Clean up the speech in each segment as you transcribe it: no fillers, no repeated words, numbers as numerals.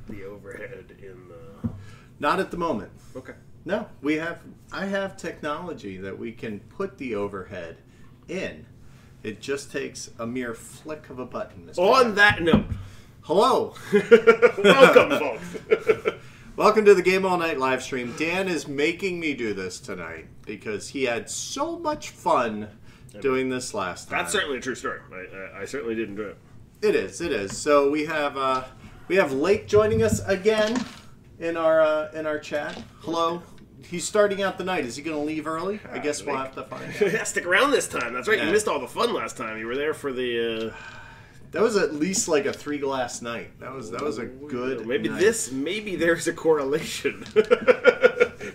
the overhead in the... Not at the moment. Okay. No, I have technology that we can put the overhead in. It just takes a mere flick of a button, Mr. On that note, hello. welcome, folks. Welcome to the Game All Night live stream. Dan is making me do this tonight because he had so much fun doing this last time. That's certainly a true story. I certainly didn't do it. It is. So we have Lake joining us again in our chat. Hello. He's starting out the night. Is he going to leave early? I guess we'll have to find out. Yeah, stick around this time. That's right. Yeah. You missed all the fun last time. You were there for the... That was at least like a 3-glass night. That was a good night. Maybe there's a correlation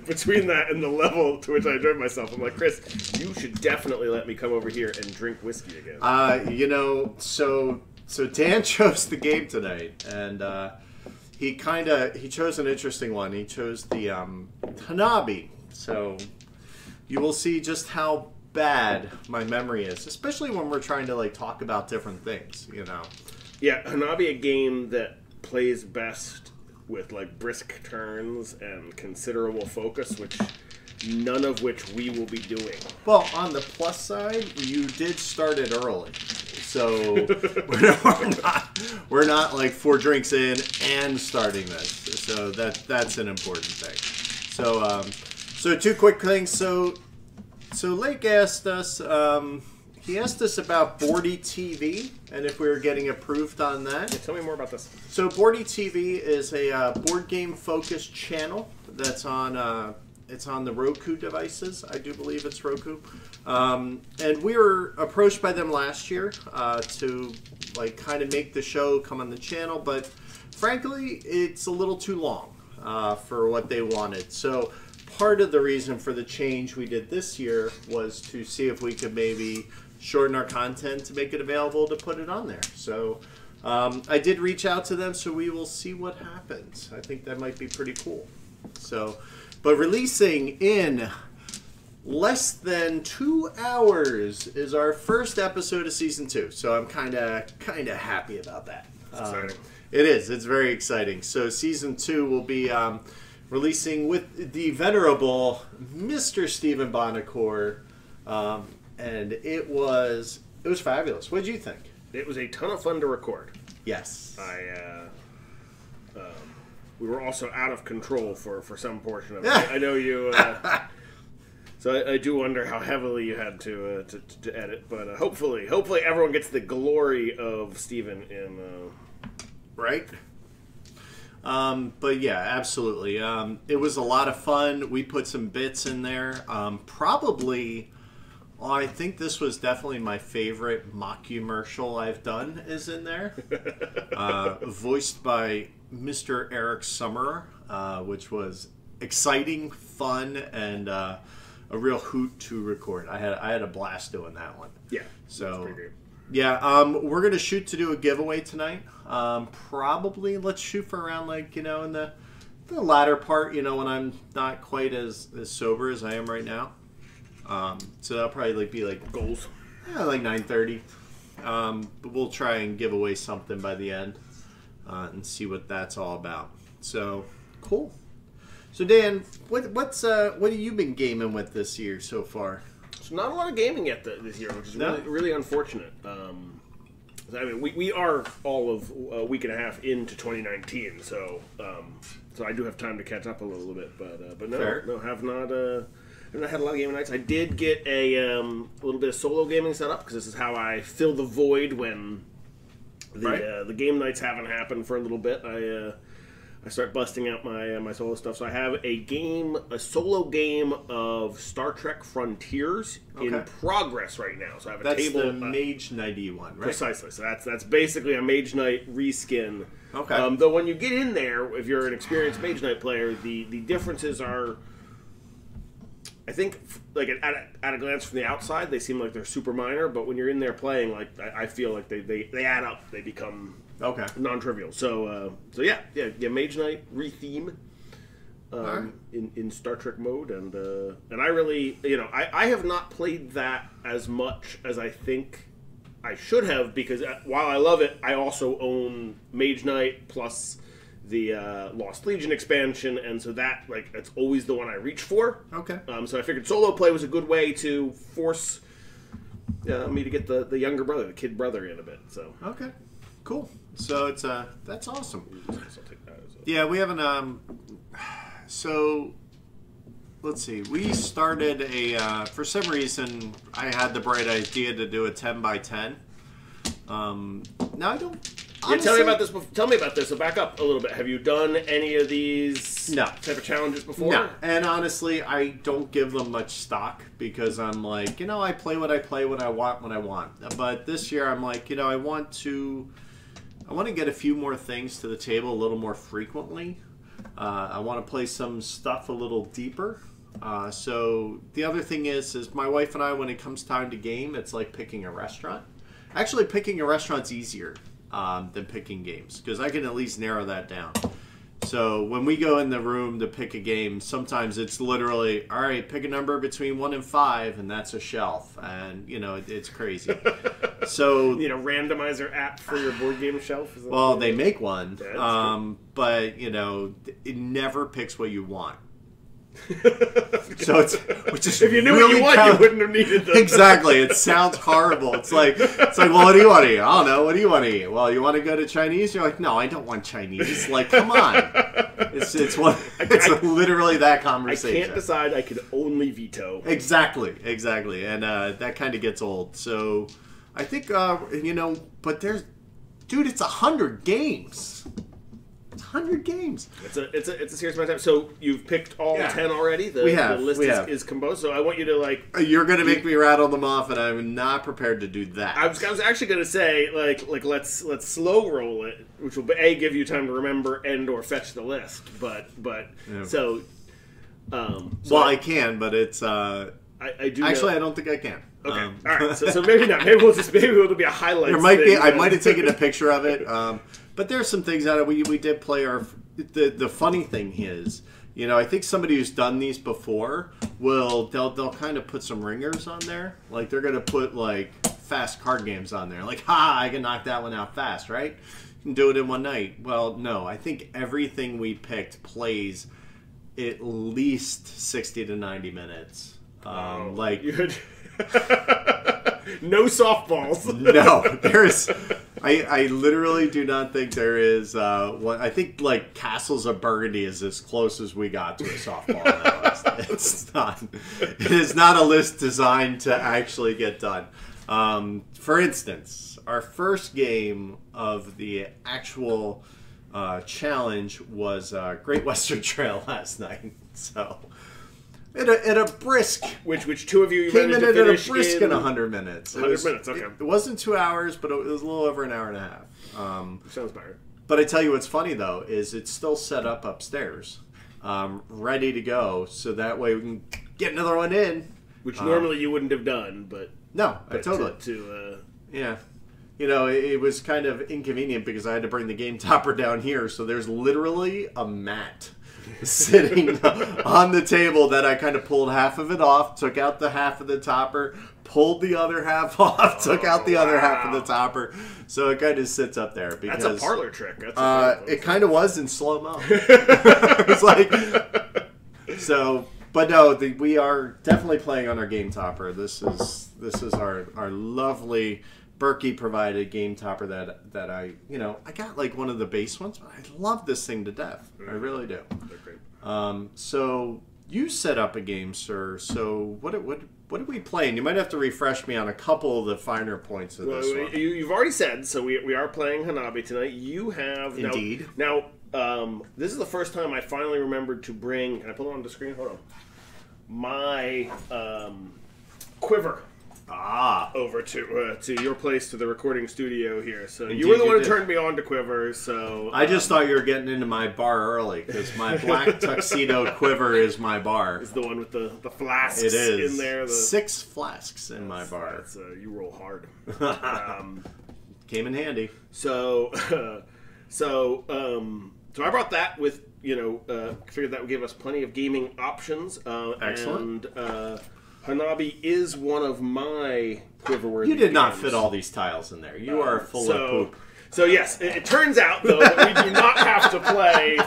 between that and the level to which I enjoyed myself. I'm like, Chris, you should definitely let me come over here and drink whiskey again. So Dan chose the game tonight, and he chose an interesting one. He chose the Hanabi. So you will see just how bad my memory is, especially when we're trying to talk about different things, Yeah, Hanabi, a game that plays best with brisk turns and considerable focus, none of which we will be doing. Well, on the plus side, you did start it early, so we're not like 4 drinks in and starting this. So that's an important thing. So 2 quick things. So Lake asked us, he asked us about Boardy TV and if we were getting approved on that. Yeah, tell me more about this. So Boardy TV is a board game focused channel that's on it's on the Roku devices. I do believe it's Roku. And we were approached by them last year to kind of make the show come on the channel, but frankly, it's a little too long for what they wanted. So part of the reason for the change we did this year was to see if we could maybe shorten our content to make it available to put it on there. So I did reach out to them, so we will see what happens. I think that might be pretty cool. But releasing in less than 2 hours is our first episode of season 2. So I'm kind of happy about that. Exciting. It is. It's very exciting. So season 2 will be releasing with the venerable Mr. Stephen Bonacore, and it was fabulous. What did you think? It was a ton of fun to record. Yes. We were also out of control for some portion of it. I know you. So I do wonder how heavily you had to edit, but hopefully everyone gets the glory of Stephen in. Right. But yeah, absolutely. It was a lot of fun. We put some bits in there. I think this was definitely my favorite mock-commercial I've done is in there. Voiced by Mr. Eric Summerer, which was exciting, fun, and a real hoot to record. I had a blast doing that one. Yeah. So, yeah, we're going to shoot to do a giveaway tonight. Probably let's shoot for around in the latter part, when I'm not quite as sober as I am right now. So that'll probably be goals. Yeah, 9:30. But we'll try and give away something by the end and see what that's all about. So cool. So Dan, what have you been gaming with this year so far? So not a lot of gaming yet this year, which is really unfortunate. I mean, we are all of a week and a half into 2019, so I do have time to catch up a little bit, but no, Fair. No, have not had a lot of gaming nights. I did get a little bit of solo gaming set up because this is how I fill the void when the game nights haven't happened for a little bit. I start busting out my solo stuff. So I have a solo game of Star Trek Frontiers in progress right now. So I have a table. That's the Mage Knight-y one, right? Precisely. So that's basically a Mage Knight reskin. Okay. Though when you get in there, if you're an experienced Mage Knight player, the differences are, I think, at a glance from the outside, they seem like they're super minor. But when you're in there playing, I feel like they add up. They become non-trivial. So yeah, Mage Knight re-theme in Star Trek mode, and I really, I have not played that as much as I think I should have, because while I love it, I also own Mage Knight plus Lost Legion expansion, and so that's always the one I reach for. Okay. So I figured solo play was a good way to force me to get the younger brother, the kid brother, in a bit. So okay, cool. So it's that's awesome. I'll take that as well. Yeah, we haven't. So let's see. We started for some reason I had the bright idea to do a 10x10. Now I don't. Yeah, tell me about this. Tell me about this. So back up a little bit. Have you done any of these type of challenges before? No. And honestly, I don't give them much stock because I'm like, I play what I play, what I want, when I want. But this year, I'm like, I want to get a few more things to the table a little more frequently. I want to play some stuff a little deeper. So the other thing is my wife and I, when it comes time to game, it's like picking a restaurant. Actually, picking a restaurant's easier than picking games because I can at least narrow that down. So when we go in the room to pick a game, sometimes it's literally, all right, pick a number between 1 and 5, and that's a shelf. And, it's crazy. So you need a randomizer app for your board game shelf? Well, they make one, but, it never picks what you want. So which is if you knew really what you want, you wouldn't have needed them. Exactly. It sounds horrible. It's like, well, what do you want to eat? I don't know. What do you want to eat? Well, you want to go to Chinese? You're like, no, I don't want Chinese. Like, come on. It's literally that conversation. I can't decide. I can only veto. Exactly. And that kind of gets old. So I think but there's, dude, it's 100 games. 100 games. It's a serious amount of time. So you've picked all 10 already? We have. The list is composed. So I want you to You're going to make me rattle them off, and I'm not prepared to do that. I was actually going to say let's slow roll it, which will give you time to remember and or fetch the list. But yeah. Well, I can, but it's I do actually know. I don't think I can. Okay, all right. So maybe not. Maybe it'll be a highlight. There might be. I might have taken a picture of it. But there's some things that we did play our. The funny thing is, I think somebody who's done these before they'll kind of put some ringers on there. Like they're gonna put like fast card games on there. Like, I can knock that one out fast, right? You can do it in one night. Well, no. I think everything we picked plays at least 60 to 90 minutes. No softballs. No, there's. I literally do not think there is one. I think like Castles of Burgundy is as close as we got to a softball on that list. It's not. It is not a list designed to actually get done. For instance, our first game of the actual challenge was Great Western Trail last night. So. At a brisk, which two of you came in at a finish brisk in 100 minutes. 100 minutes, okay. It wasn't 2 hours, but it was a little over an hour and a half. Sounds better. But I tell you what's funny though is it's still set up upstairs, ready to go, so that way we can get another one in. Which normally you wouldn't have done, but no, totally. Yeah. It was kind of inconvenient because I had to bring the game topper down here, so there's literally a mat sitting on the table that I kind of pulled half of it off, took out the half of the topper, pulled the other half off, took out the other half of the topper, so it kind of sits up there. Because, that's a parlor trick. It kind of was in slow-mo. It's like... So... But no, we are definitely playing on our game topper. This is our lovely Berkey provided game topper that I got like one of the base ones, but I love this thing to death. I really do. They're great. So you set up a game, sir. So what are we playing? You might have to refresh me on a couple of the finer points of this one. You've already said, so we are playing Hanabi tonight. You have indeed now. This is the first time I finally remembered to bring. Can I put it on the screen? Hold on. My quiver over to your place, to the recording studio here. So Indeed, you were the one who turned me on to quiver. So I just thought you were getting into my bar early because my black tuxedo quiver is my bar. It's the one with the flasks. It is in there. 6 flasks in my bar. You roll hard. Came in handy. So I brought that with. Figured that would give us plenty of gaming options. Excellent. And Hanabi is one of my quiver-worthy You did not games. fit all these tiles in there. You are full of poop. So yes, it turns out though that we do not have to play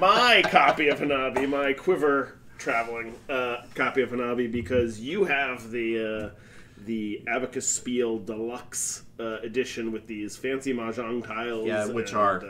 my copy of Hanabi, my quiver traveling copy of Hanabi, because you have the Abacus Spiel Deluxe edition with these fancy mahjong tiles. Yeah, which are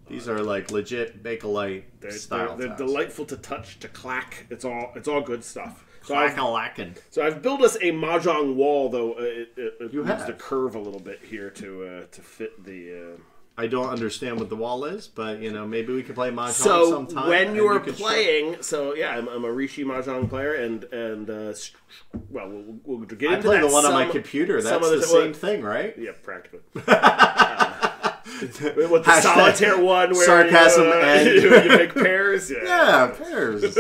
these are like legit Bakelite style. They're tiles. delightful to touch, to clack. It's all good stuff. So Clack-a-lackin'. I've built us a mahjong wall, though it You needs have. to curve a little bit here to fit the. I don't understand what the wall is, but you know, maybe we could play mahjong So sometime. when and you're you could playing, so yeah, I'm a Rishi mahjong player, and well, we'll get into I play that the one on my some- computer. some That's of the same thing, right? Yeah, practically. With the solitaire one, where sarcasm you, and you make pairs. Yeah, pairs.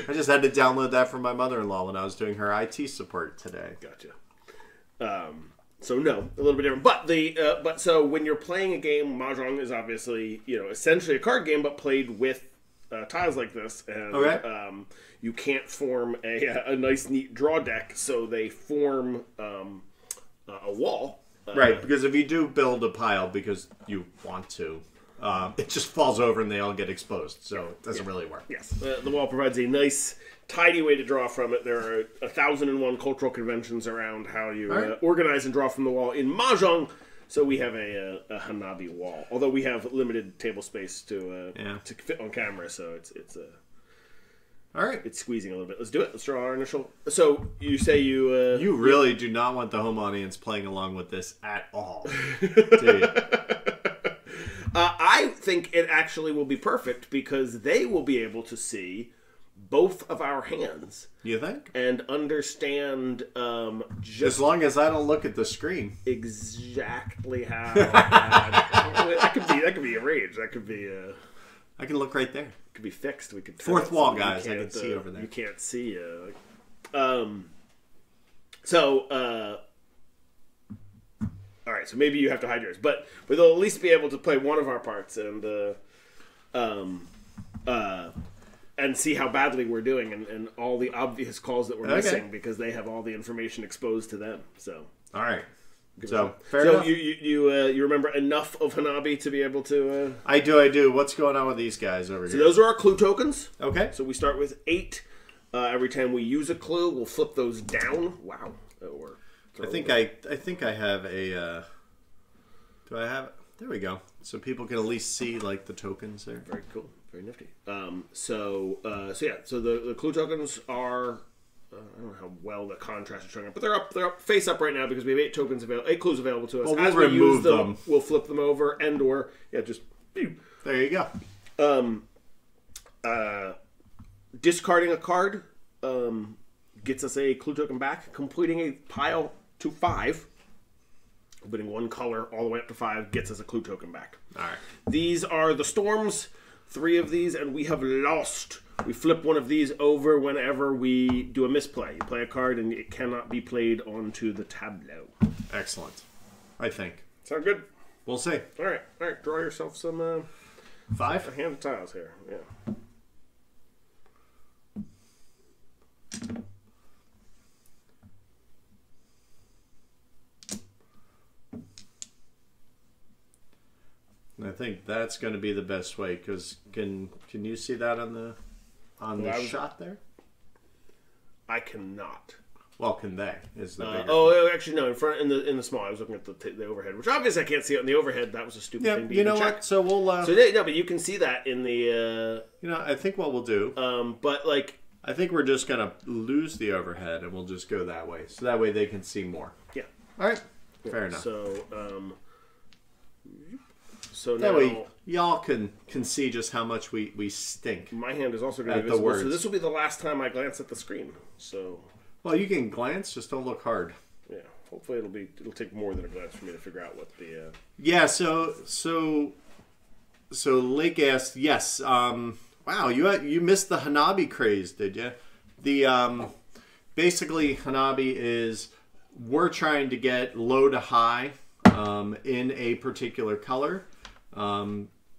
I just had to download that from my mother-in-law when I was doing her IT support today. Gotcha. So no, a little bit different. But so when you're playing a game, mahjong is obviously essentially a card game, but played with tiles like this, and you can't form a nice neat draw deck, so they form a wall. Right, because if you do build a pile because you want to, it just falls over and they all get exposed, so it doesn't really work. Yes, the wall provides a nice, tidy way to draw from it. There are 1,001 cultural conventions around how you organize and draw from the wall in mahjong. So we have a Hanabi wall, although we have limited table space to fit on camera, so it's all right. It's squeezing a little bit. Let's do it. Let's draw our initial. So you say you you really do not want the home audience playing along with this at all, do you? I think it actually will be perfect because they will be able to see both of our hands. You think? And understand just as long as I don't look at the screen. Exactly how that could be arranged. That could be I can look right there. Could be fixed. We could fourth wall, guys. I can see over there. You can't see. All right. So maybe you have to hide yours, but they'll at least be able to play one of our parts and see how badly we're doing and all the obvious calls that we're missing because they have all the information exposed to them. So all right. So fair enough. You remember enough of Hanabi to be able to... I do. What's going on with these guys over here? So those are our clue tokens. Okay. So we start with 8. Every time we use a clue, we'll flip those down. Wow. I think I have a... do I have... There we go. So people can at least see like the tokens there. Very cool. Very nifty. So the clue tokens are... I don't know how well the contrast is showing up, but they're up face up right now because we have 8 tokens 8 clues available to us. Well, As we'll we use remove them. We'll flip them over or just. There you go. Discarding a card gets us a clue token back. Completing a pile to 5, opening one color all the way up to 5 gets us a clue token back. All right. These are the storms. 3 of these, and we have lost. We flip one of these over whenever we do a misplay. You play a card, and it cannot be played onto the tableau. Excellent. I think. Sound good? We'll see. All right. Draw yourself some 5? a hand of tiles here. Yeah. I think that's going to be the best way because can you see that on the shot there? I cannot. Well, can they? Is the bigger. Actually no. In the small, I was looking at the overhead, which obviously I can't see it in the overhead. That was a stupid thing to you know check. what? So we'll. But you can see that in the. I think what we'll do. But like. I think we're just gonna lose the overhead, and we'll just go that way. So that way they can see more. Yeah. All right. Fair enough. So that now, way y'all can see just how much we stink. My hand is also going to be visible, so this will be the last time I glance at the screen. So, well, you can glance, just don't look hard. Yeah, hopefully it'll take more than a glance for me to figure out what the. Yeah. So Lake asked, yes. Wow, you missed the Hanabi craze, did you? The basically Hanabi is we're trying to get low to high in a particular color.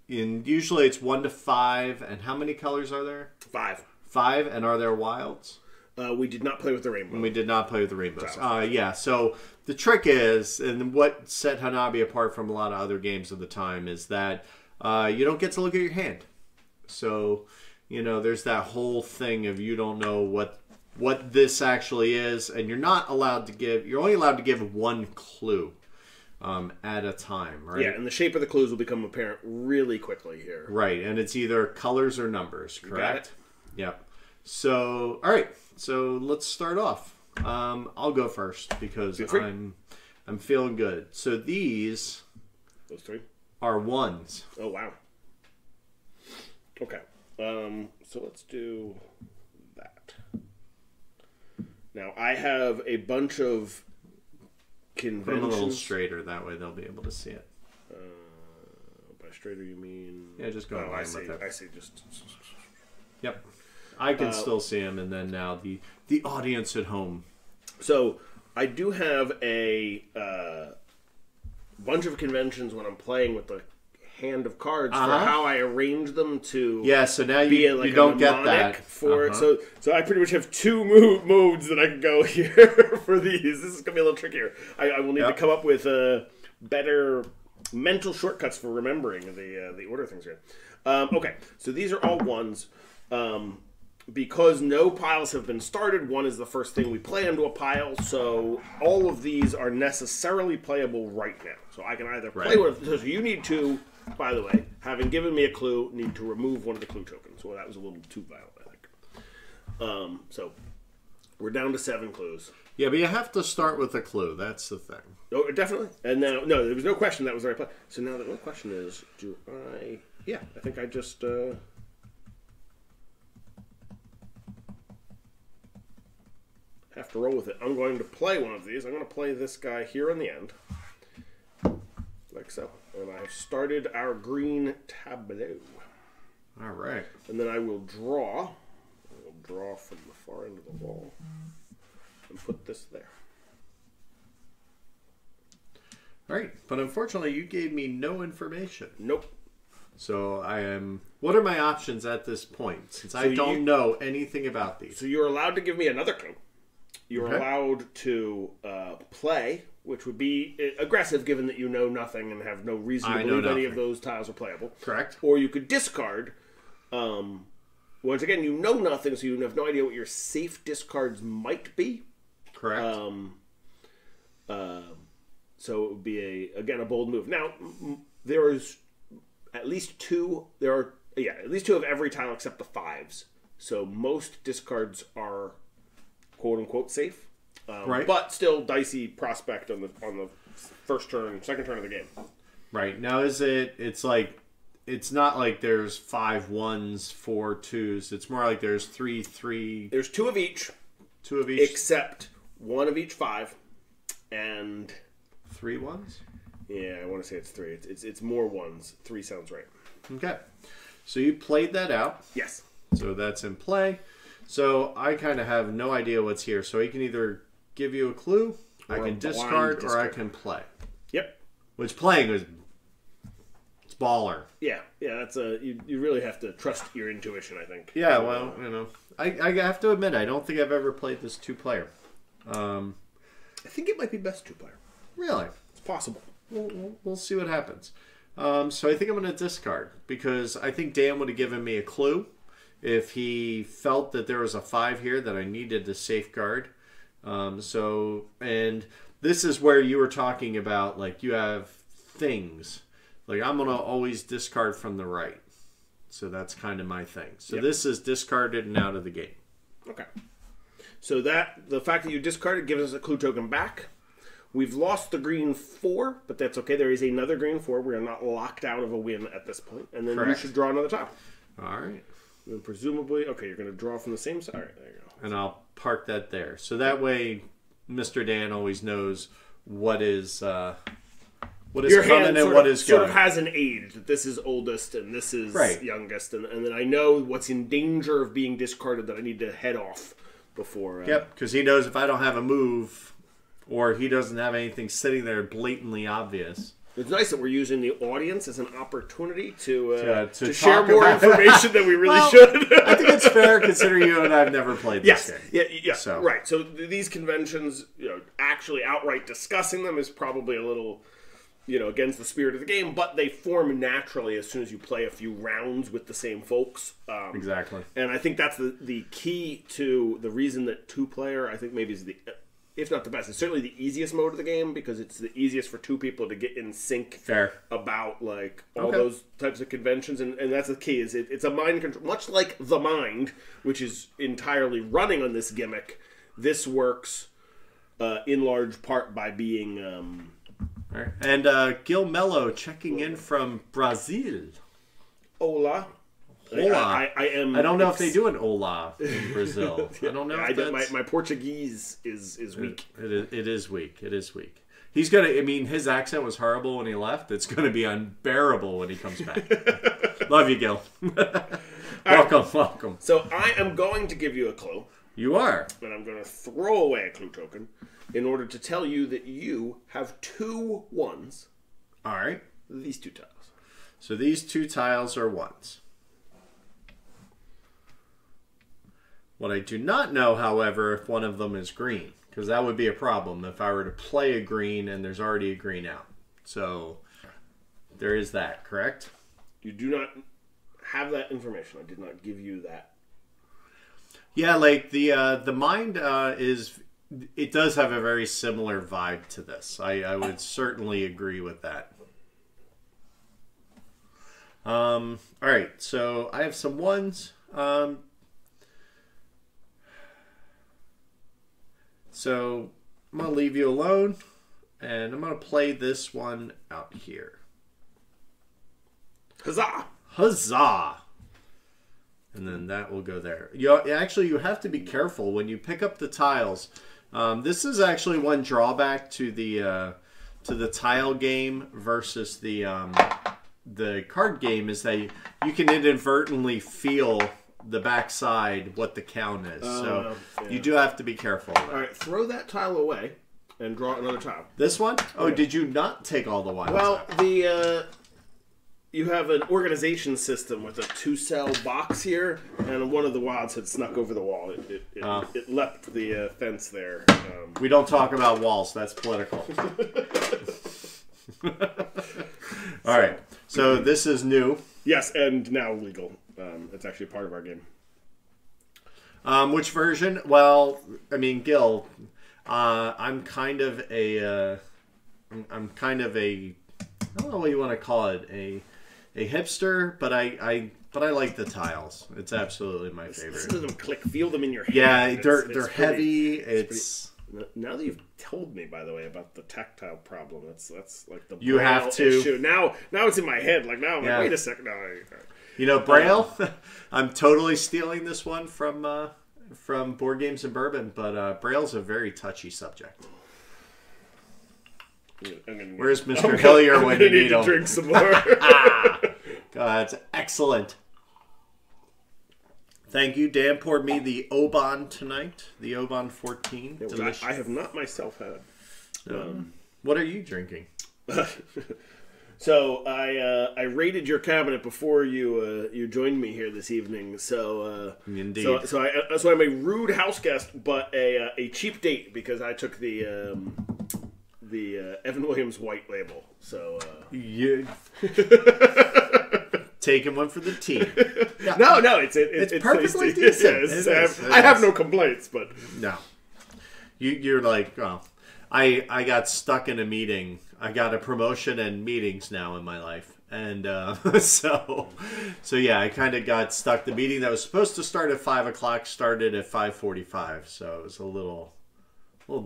Usually it's 1 to 5, and how many colors are there? 5. 5, and are there wilds? We did not play with the rainbow. We did not play with the rainbows. Yeah, so the trick is, and what set Hanabi apart from a lot of other games of the time, is that you don't get to look at your hand. So, you know, there's that whole thing of you don't know what this actually is, and you're not allowed to give, you're only allowed to give one clue at a time, right? Yeah, and the shape of the clues will become apparent really quickly here. Right, and it's either colors or numbers, correct? Yep. So, all right. So let's start off. I'll go first because I'm feeling good. So those three are ones. Oh wow. Okay. So let's do that. Now I have a bunch of conventions. Put them a little straighter, that way they'll be able to see it. By straighter you mean? Yeah, just go. I see. I see. Just. Yep. I can still see them, and then now the audience at home. So I do have a bunch of conventions when I'm playing with the hand of cards for how I arrange them to. Yeah, so now be you don't get that. For so I pretty much have two modes that I can go here for these. This is gonna be a little trickier. I will need to come up with better mental shortcuts for remembering the order things here. Okay, so these are all ones. Because no piles have been started, one is the first thing we play into a pile, so all of these are necessarily playable right now. So I can either play one of them. So you need to, by the way, having given me a clue, need to remove one of the clue tokens. Well, that was a little too violent, I think. So we're down to 7 clues. Yeah, but you have to start with a clue. That's the thing. Oh, definitely. And now, no, there was no question that was the right play. So now the real question is, do I... Yeah, I think I just... have to roll with it. I'm going to play one of these. I'm going to play this guy here in the end. Like so. And I've started our green tableau. All right. And then I will draw. I will draw from the far end of the wall. And put this there. All right. But unfortunately, you gave me no information. Nope. So I am... What are my options at this point? Since I don't know anything about these. So you're allowed to give me another clue. You're allowed to play, which would be aggressive given that you know nothing and have no reason to believe any of those tiles are playable. Correct. Or you could discard. Once again, you know nothing, so you have no idea what your safe discards might be. Correct. So it would be, a bold move. Now, there is at least two. There are, at least 2 of every tile except the 5s. So most discards are... quote unquote safe, but still dicey prospect on the first turn, second turn of the game. Right now, it's like it's not like there's 5 1s, 4 2s. It's more like there's 3 3. There's 2 of each. 2 of each, except 1 of each 5, and 3 1s. Yeah, I want to say it's 3. It's more 1s. 3 sounds right. Okay, so you played that out. Yes. So that's in play. So I kind of have no idea what's here. So he can either give you a clue, I can discard, or I can play. Yep. Which playing is baller. Yeah, that's you really have to trust your intuition, I think. Yeah, well, I have to admit, I don't think I've ever played this 2-player. I think it might be best 2-player. Really? It's possible. We'll see what happens. So I think I'm going to discard because I think Dan would have given me a clue if he felt that there was a 5 here that I needed to safeguard. And this is where you were talking about, like, you have things. Like, I'm going to always discard from the right. So that's kind of my thing. So this is discarded and out of the game. Okay. So the fact that you discarded gives us a clue token back. We've lost the green 4, but that's okay. There is another green 4. We are not locked out of a win at this point. And then you should draw another tile. All right. And presumably, okay, you're going to draw from the same side. All right, there you go. And I'll park that there. So that way, Mr. Dan always knows what is coming and what is going. Sort of has an age that this is oldest and this is youngest, and then I know what's in danger of being discarded that I need to head off before. Yep, because he knows if I don't have a move, or he doesn't have anything sitting there blatantly obvious, It's nice that we're using the audience as an opportunity to to share talk more about information than we really Well, should. I think it's fair considering you and I have never played this game. Yeah, So. right. So these conventions, actually outright discussing them is probably a little, against the spirit of the game, but they form naturally as soon as you play a few rounds with the same folks. Exactly. And I think that's the key to the reason that 2-player, I think maybe is the, if not the best, it's certainly the easiest mode of the game because it's the easiest for 2 people to get in sync about all those types of conventions, and that's the key. Is it's a mind control, much like The Mind, which is entirely running on this gimmick. This works in large part by being. All right. And Gil Mello checking in from Brazil. Hola. Hola. I am. I don't know if they do an hola in Brazil. I don't know. If my Portuguese is weak. It is weak. It is weak. He's gonna. I mean, his accent was horrible when he left. It's gonna be unbearable when he comes back. Love you, Gil. Welcome. So I am going to give you a clue. You are. And I'm going to throw away a clue token in order to tell you that you have 2 ones. All right. These 2 tiles. So these 2 tiles are ones. What I do not know, however, if one of them is green, because that would be a problem if I were to play a green and there's already a green out. So there is that, correct? You do not have that information. I did not give you that. Yeah, like the Mind is, it does have a very similar vibe to this. I would certainly agree with that. All right, so I have some ones. So I'm going to leave you alone, and I'm going to play this one out here. Huzzah! Huzzah! And then that will go there. You have to be careful when you pick up the tiles. This is actually one drawback to the tile game versus the card game is that you can inadvertently feel the backside what the count is. You do have to be careful. All right, throw that tile away and draw another tile. This one? Oh, did you not take all the ones? Well, you have an organization system with a 2-cell box here, and one of the wilds had snuck over the wall. It leapt the fence there. We don't talk about walls. That's political. All right. So this is new. Yes, and now legal. It's actually part of our game. Which version? Well, I mean, Gil, I'm kind of a, I don't know what you want to call it, a hipster, but I like the tiles. It's absolutely my favorite. Listen to them click, feel them in your hand. Yeah, they're heavy. It's now that you've told me, by the way, about the tactile problem, that's like the you have to issue. Now it's in my head. Like now, I'm like, wait a second. No, Braille. I'm totally stealing this one from Board Games and Bourbon, but Braille's a very touchy subject. Where's Mr. Hillier when you need him? Drink some more. God, that's excellent. Thank you. Dan poured me the Oban tonight, the Oban 14. Yeah, I have not myself had. What are you drinking? So I raided your cabinet before you joined me here this evening. So indeed. So I'm a rude house guest, but a cheap date because I took the Evan Williams white label. So you taking one for the team. Yeah. No, it's perfectly tasty. decent. I have no complaints, but no, you're like, oh, I got stuck in a meeting. I got a promotion and meetings now in my life, and so yeah, I kind of got stuck. The meeting that was supposed to start at 5 o'clock started at 5:45, so it was a little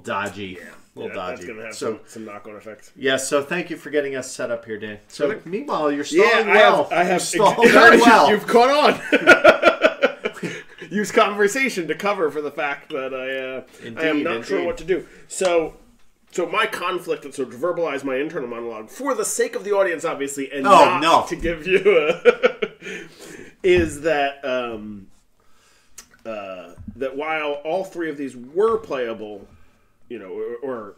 dodgy. That's gonna have some knock-on effects. Yeah, so thank you for getting us set up here, Dan. So meanwhile, you're stalling I have stalled very well. You've caught on. Use conversation to cover for the fact that I am not sure what to do. So my conflict, and so to verbalize my internal monologue, for the sake of the audience, obviously, and to give you is that that while all 3 of these were playable, or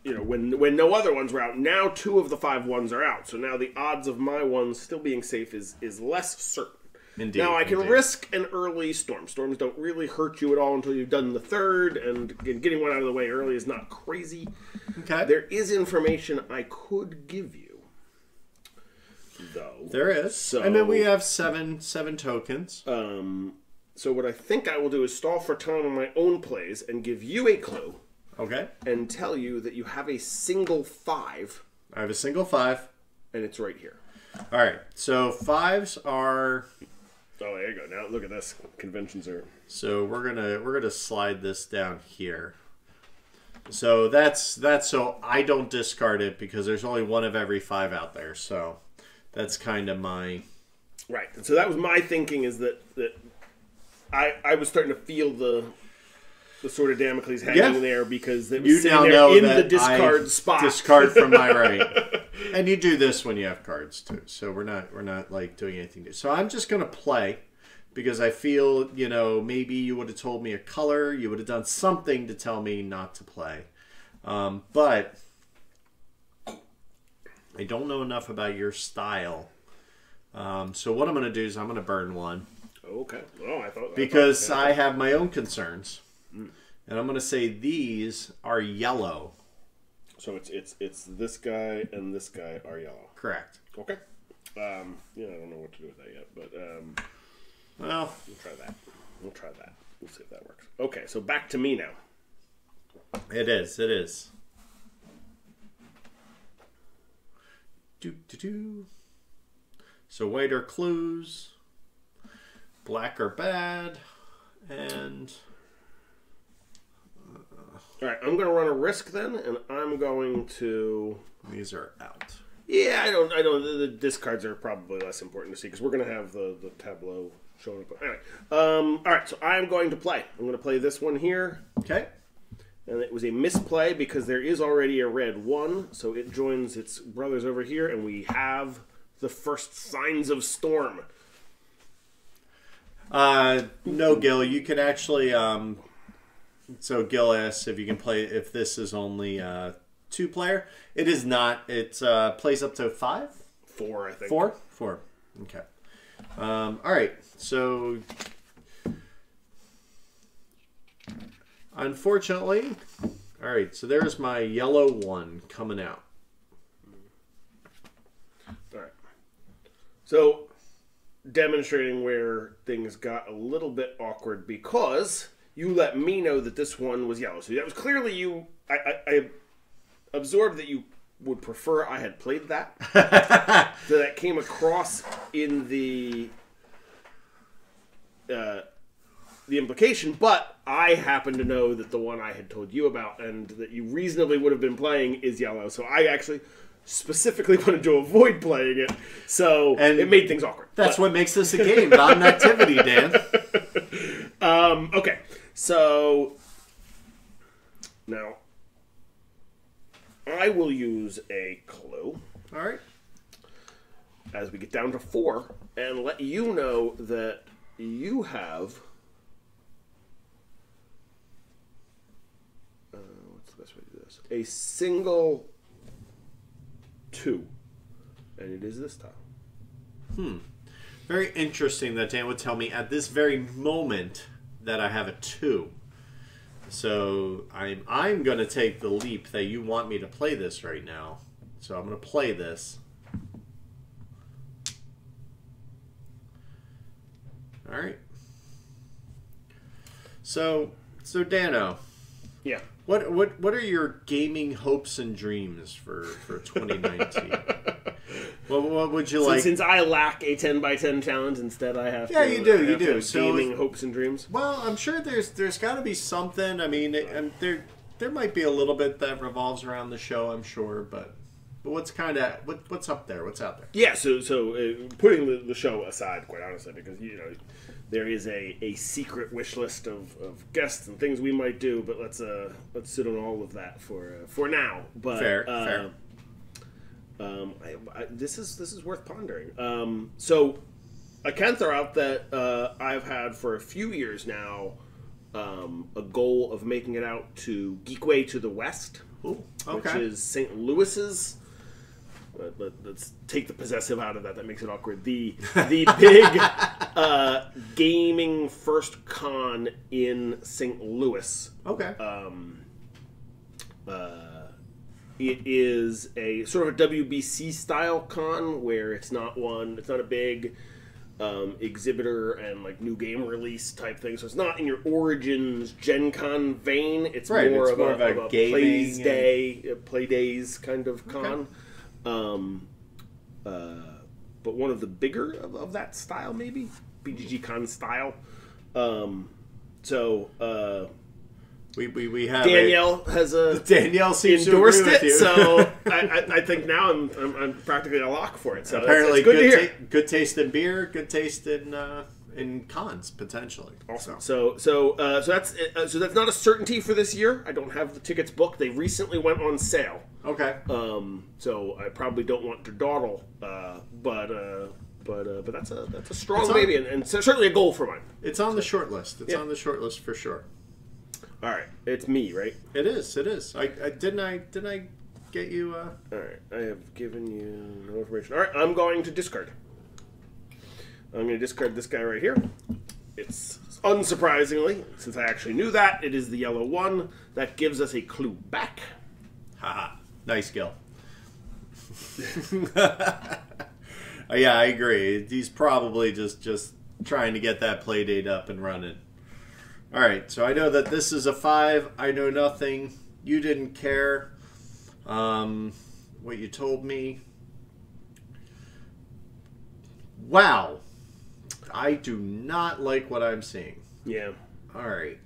when no other ones were out. Now 2 of the 5 ones are out, so now the odds of my ones still being safe is less certain. Indeed. Now I can risk an early storm. Storms don't really hurt you at all until you've done the 3rd, and getting one out of the way early is not crazy. Okay. There is information I could give you, though. There is. So, and then we have seven tokens. So what I think I will do is stall for time on my own plays and give you a clue. Okay. And tell you that you have a single 5. I have a single 5. And it's right here. All right. So 5s are... Oh, there you go. Now look at this. Conventions are... So we're gonna slide this down here. So that's so I don't discard it because there's only one of every 5 out there. So that's kind of my... Right. So that was my thinking, is that I was starting to feel the sort of Damocles hanging there, because it was you sitting now there know in that the discard I spot. Discard from my right. And you do this when you have cards too. So we're not like doing anything new. So I'm just gonna play because I feel, maybe you would have told me a color, you would have done something to tell me not to play. But I don't know enough about your style. So what I'm gonna do is I'm gonna burn one. Okay. Oh, because I have my own concerns. And I'm going to say these are yellow. So it's this guy and this guy are yellow. Correct. Okay. I don't know what to do with that yet, but well, we'll try that. We'll see if that works. Okay, so back to me now. It is. So white are clues, black are bad, and... All right, I'm going to run a risk then, and I'm going to... These are out. Yeah, I don't. The discards are probably less important to see, because we're going to have the tableau showing up. Anyway, all right, so I'm going to play. I'm going to play this one here. Okay. And it was a misplay because there is already a red 1, so it joins its brothers over here, and we have the first signs of storm. No, Gil, you can actually... So Gil asks if you can play if this is only 2-player. It is not. It plays up to 5? 4, I think. 4? 4. Okay. All right. So unfortunately, all right. So there's my yellow 1 coming out. All right. So demonstrating where things got a little bit awkward because you let me know that this one was yellow. So that was clearly you. I absorbed that you would prefer I had played that. So that came across in the implication, but I happen to know that the one I had told you about and that you reasonably would have been playing is yellow. So I actually specifically wanted to avoid playing it. So it made things awkward. That's what makes this a game, not an activity, Dan. Okay. So now I will use a clue. All right. As we get down to 4 and let you know that you have what's the best way to do this? A single 2. And it is this time. Very interesting that Dan would tell me at this very moment that I have a 2. So I'm going to take the leap that you want me to play this right now. So I'm going to play this. All right. So Dano. Yeah. What are your gaming hopes and dreams for 2019? What would you like? Since I lack a 10x10 challenge, instead I have. Yeah, to, you do. you do. So gaming hopes and dreams. Well, I'm sure there's got to be something. I mean, and there might be a little bit that revolves around the show. I'm sure, but what's kind of what's up there? What's out there? Yeah. So putting the show aside, quite honestly, because there is a secret wish list of guests and things we might do, but let's sit on all of that for now. But fair. This is worth pondering. So I can throw out that I've had for a few years now a goal of making it out to Geekway to the west, Ooh, okay. which is St. Louis's. Let's take the possessive out of that. That makes it awkward. The big gaming first con in St. Louis. Okay. It is a sort of a WBC style con where it's not a big exhibitor and like new game release type thing. So it's not in your Origins Gen Con vein. It's right. more It's of a gaming play days kind of con. Okay. But one of the bigger of that style, maybe BGG Con style. We have Danielle has Danielle seems endorsed to agree with it, you. so I think now I'm practically a lock for it. So apparently, it's good to hear. Good taste in beer, good taste in cons potentially. Awesome. So that's not a certainty for this year. I don't have the tickets booked. They recently went on sale. Okay. So I probably don't want to dawdle, but that's a strong maybe, and certainly a goal for mine. It's on the short list. It's on the short list for sure. All right, it's me, right? It is. I didn't I get you. All right, I have given you no information. All right, I'm going to discard. I'm going to discard this guy right here. It's unsurprisingly, since I actually knew that, it is the yellow one. That gives us a clue back. Haha. Nice Gil. Yeah, I agree. He's probably just trying to get that play date up and running. All right, so I know that this is a 5. I know nothing. You didn't care. What you told me. Wow. I do not like what I'm seeing. Yeah. All right.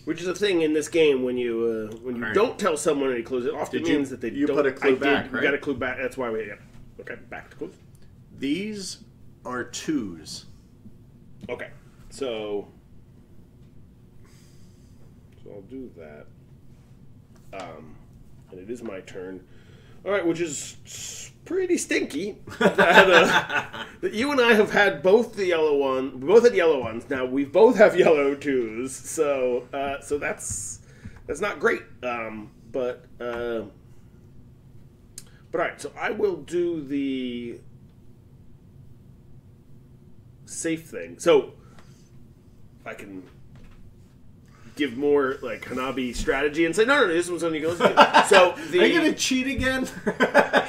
Which is a thing in this game when you right. don't tell someone any clues. It often means that they you don't. put a clue back, did. right? You got a clue back. That's why we. Yeah. Okay, back to clues. These are 2s. Okay, so I'll do that. And it is my turn. All right, which is pretty stinky that you and I have had both the yellow one. We both had yellow ones. Now we both have yellow 2s. So that's not great. But all right. So I will do the safe thing. So I can give more like Hanabi strategy and say, no, this one's only goes. So Are you gonna cheat again?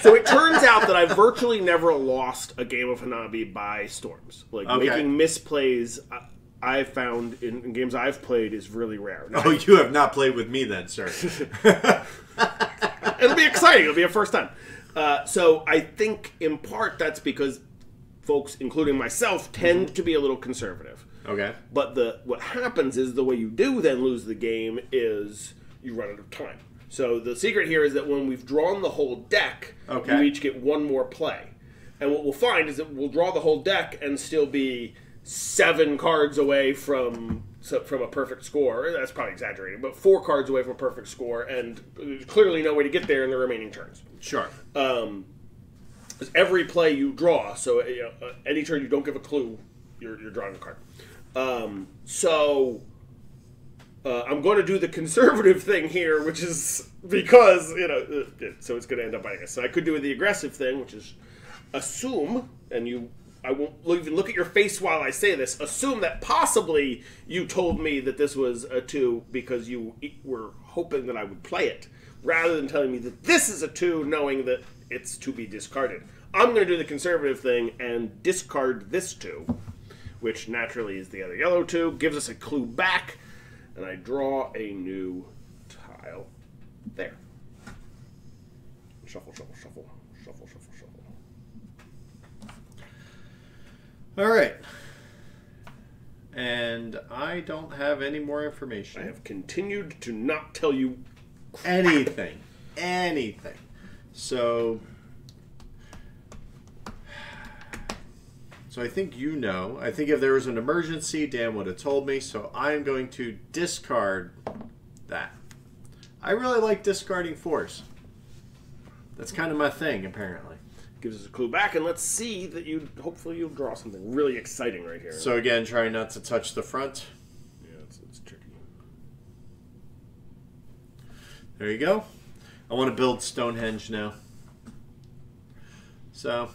So it turns out that I've virtually never lost a game of Hanabi by storms. Like making misplays, I've found in games I've played is really rare. Now, you have not played with me then, sir. It'll be exciting. It'll be a first time. So I think in part that's because folks, including myself, tend to be a little conservative. Okay. But what happens is the way you do then lose the game is you run out of time. So the secret here is that when we've drawn the whole deck, you each get one more play. And what we'll find is that we'll draw the whole deck and still be 7 cards away from a perfect score. That's probably exaggerating, but 4 cards away from a perfect score, and there's clearly no way to get there in the remaining turns. Sure. Every play you draw, so any turn you don't give a clue, you're drawing a card. I'm going to do the conservative thing here, which is because, so it's going to end up biting us. So I could do the aggressive thing, which is assume, and I won't even look at your face while I say this, assume that possibly you told me that this was a 2 because you were hoping that I would play it, rather than telling me that this is a 2 knowing that it's to be discarded. I'm going to do the conservative thing and discard this 2, which naturally is the other yellow 2, gives us a clue back, and I draw a new tile there. Shuffle, shuffle, shuffle, shuffle, shuffle, shuffle. All right. And I don't have any more information. I have continued to not tell you anything. So I think I think if there was an emergency, Dan would have told me, so I'm going to discard that. I really like discarding 4s. That's kind of my thing, apparently. Gives us a clue back, and let's see that hopefully you'll draw something really exciting right here. So again, try not to touch the front. There you go. I want to build Stonehenge now. So,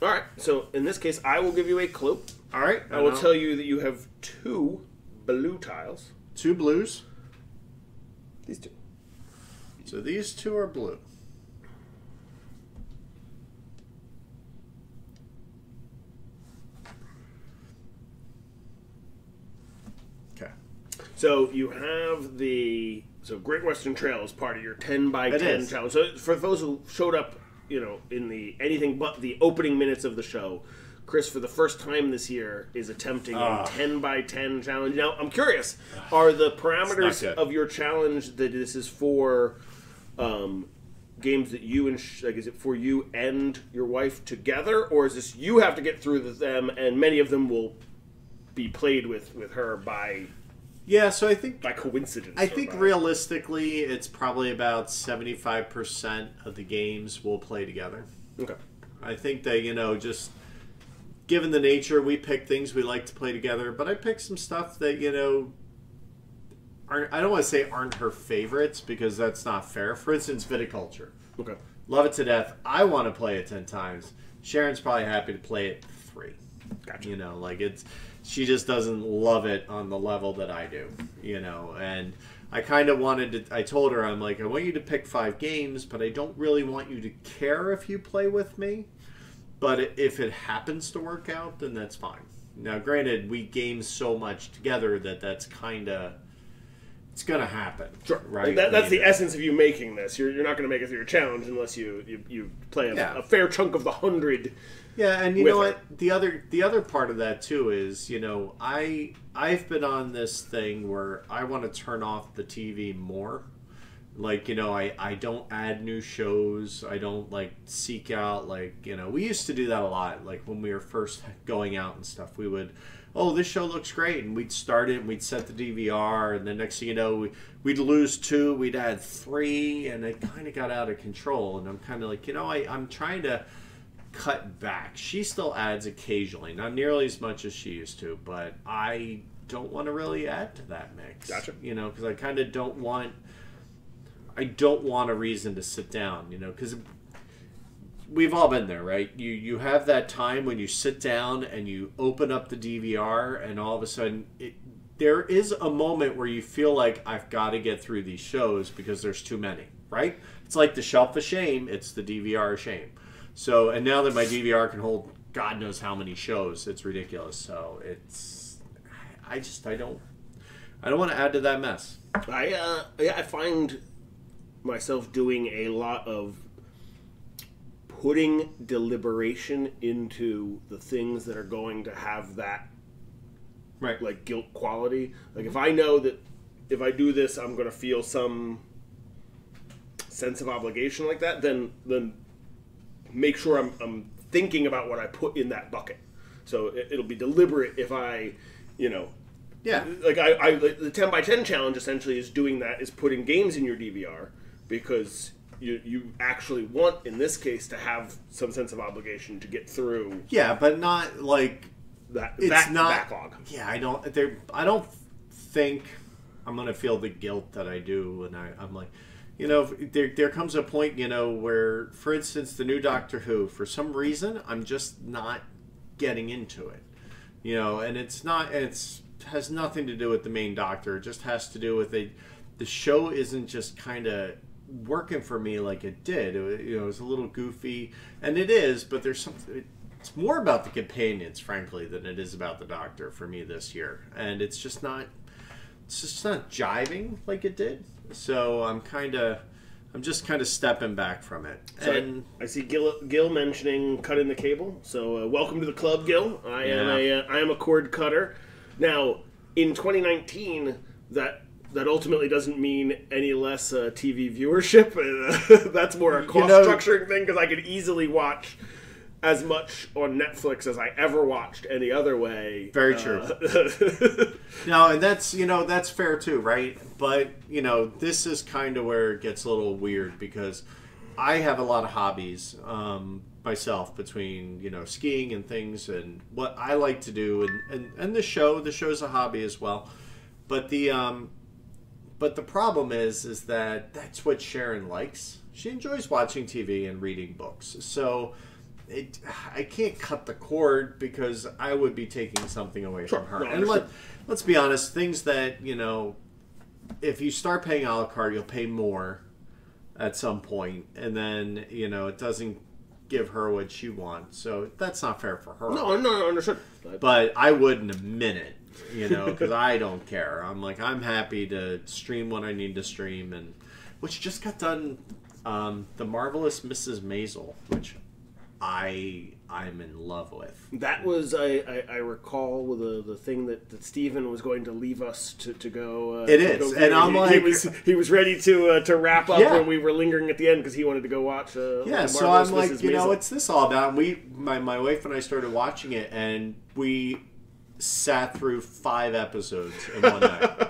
All right. So in this case, I will give you a clue. all right. I will tell you that you have 2 blue tiles. 2 blues. These 2. So these 2 are blue. Okay. So you have the Great Western Trail is part of your 10 by 10 challenge. So for those who showed up, in the anything but the opening minutes of the show, Chris, for the first time this year, is attempting a 10 by 10 challenge. Now, I'm curious, are the parameters of your challenge that this is for games that you and is it for you and your wife together, or is this you have to get through them and many of them will be played with her by? Yeah, so I think by coincidence. I think realistically, it's probably about 75% of the games we'll play together. Okay. I think that just given the nature, we pick things we like to play together. But I picked some stuff that aren't. I don't want to say aren't her favorites because that's not fair. For instance, viticulture. Okay. Love it to death. I want to play it 10 times. Sharon's probably happy to play it 3. Gotcha. She just doesn't love it on the level that I do, and I kind of wanted to, I told her, I'm like, I want you to pick 5 games, but I don't really want you to care if you play with me, but if it happens to work out, then that's fine. Now, granted, we game so much together that's kind of, it's going to happen. Sure. Right? That's the essence of you making this. You're not going to make it through your challenge unless you play a fair chunk of the 100. Yeah, and you know what? The other part of that too is, I've been on this thing where I want to turn off the TV more. Like, I don't add new shows. I don't seek out we used to do that a lot. Like when we were first going out and stuff, we would, oh, this show looks great, and we'd start it and we'd set the DVR, and the next thing you know, we'd lose 2, we'd add 3, and it kind of got out of control. And I'm kind of like, I'm trying to cut back. She still adds occasionally, not nearly as much as she used to, but I don't want to really add to that mix. Gotcha. Because I kind of don't want a reason to sit down, because we've all been there, right? You have that time when you sit down and you open up the DVR and all of a sudden there is a moment where you feel like I've got to get through these shows because there's too many, right? It's like the shelf of shame, it's the DVR of shame. So, and now that my DVR can hold God knows how many shows, it's ridiculous. So I don't want to add to that mess. I find myself doing a lot of putting deliberation into the things that are going to have that guilt quality. Like if I know that if I do this, I'm going to feel some sense of obligation like that, then make sure I'm thinking about what I put in that bucket. So it'll be deliberate if I, the 10 by 10 challenge essentially is doing that, is putting games in your DVR because you actually want, in this case, to have some sense of obligation to get through. Yeah, but not like that. It's not backlog. Yeah, I don't think I'm gonna feel the guilt that I do, and I'm like, there comes a point, where, for instance, the new Doctor Who, for some reason, I'm just not getting into it, and it has nothing to do with the main Doctor. It just has to do with the show isn't just kind of working for me like it did. It was a little goofy, and it is, but there's something. It's more about the companions, frankly, than it is about the Doctor for me this year, and it's just not jiving like it did. So I'm just kind of stepping back from it. So and I see Gil mentioning cutting the cable. So welcome to the club, Gil. I am a cord cutter. Now in 2019, that ultimately doesn't mean any less TV viewership. That's more a cost structuring thing because I could easily watch as much on Netflix as I ever watched any other way. Very true. No, and that's fair too, right? But this is kind of where it gets a little weird because I have a lot of hobbies myself between skiing and things and what I like to do and the show's a hobby as well. But But the problem is that that's what Sharon likes. She enjoys watching TV and reading books. So I can't cut the cord because I would be taking something away from her. No, and let's be honest, things that, you know, if you start paying a la carte, you'll pay more at some point, and then, you know, it doesn't give her what she wants. So that's not fair for her. No, understood. But I would in a minute, you know, because I don't care. I'm like, I'm happy to stream what I need to stream, and which just got done, The Marvelous Mrs. Maisel, which I'm in love with. That was I recall the thing that Steven was going to leave us to go. It is, and I'm like, he was ready to wrap up when we were lingering at the end because he wanted to go watch. Yeah, so I'm like, Mrs. you know, what's this all about? And my wife and I started watching it, and we sat through 5 episodes in one night.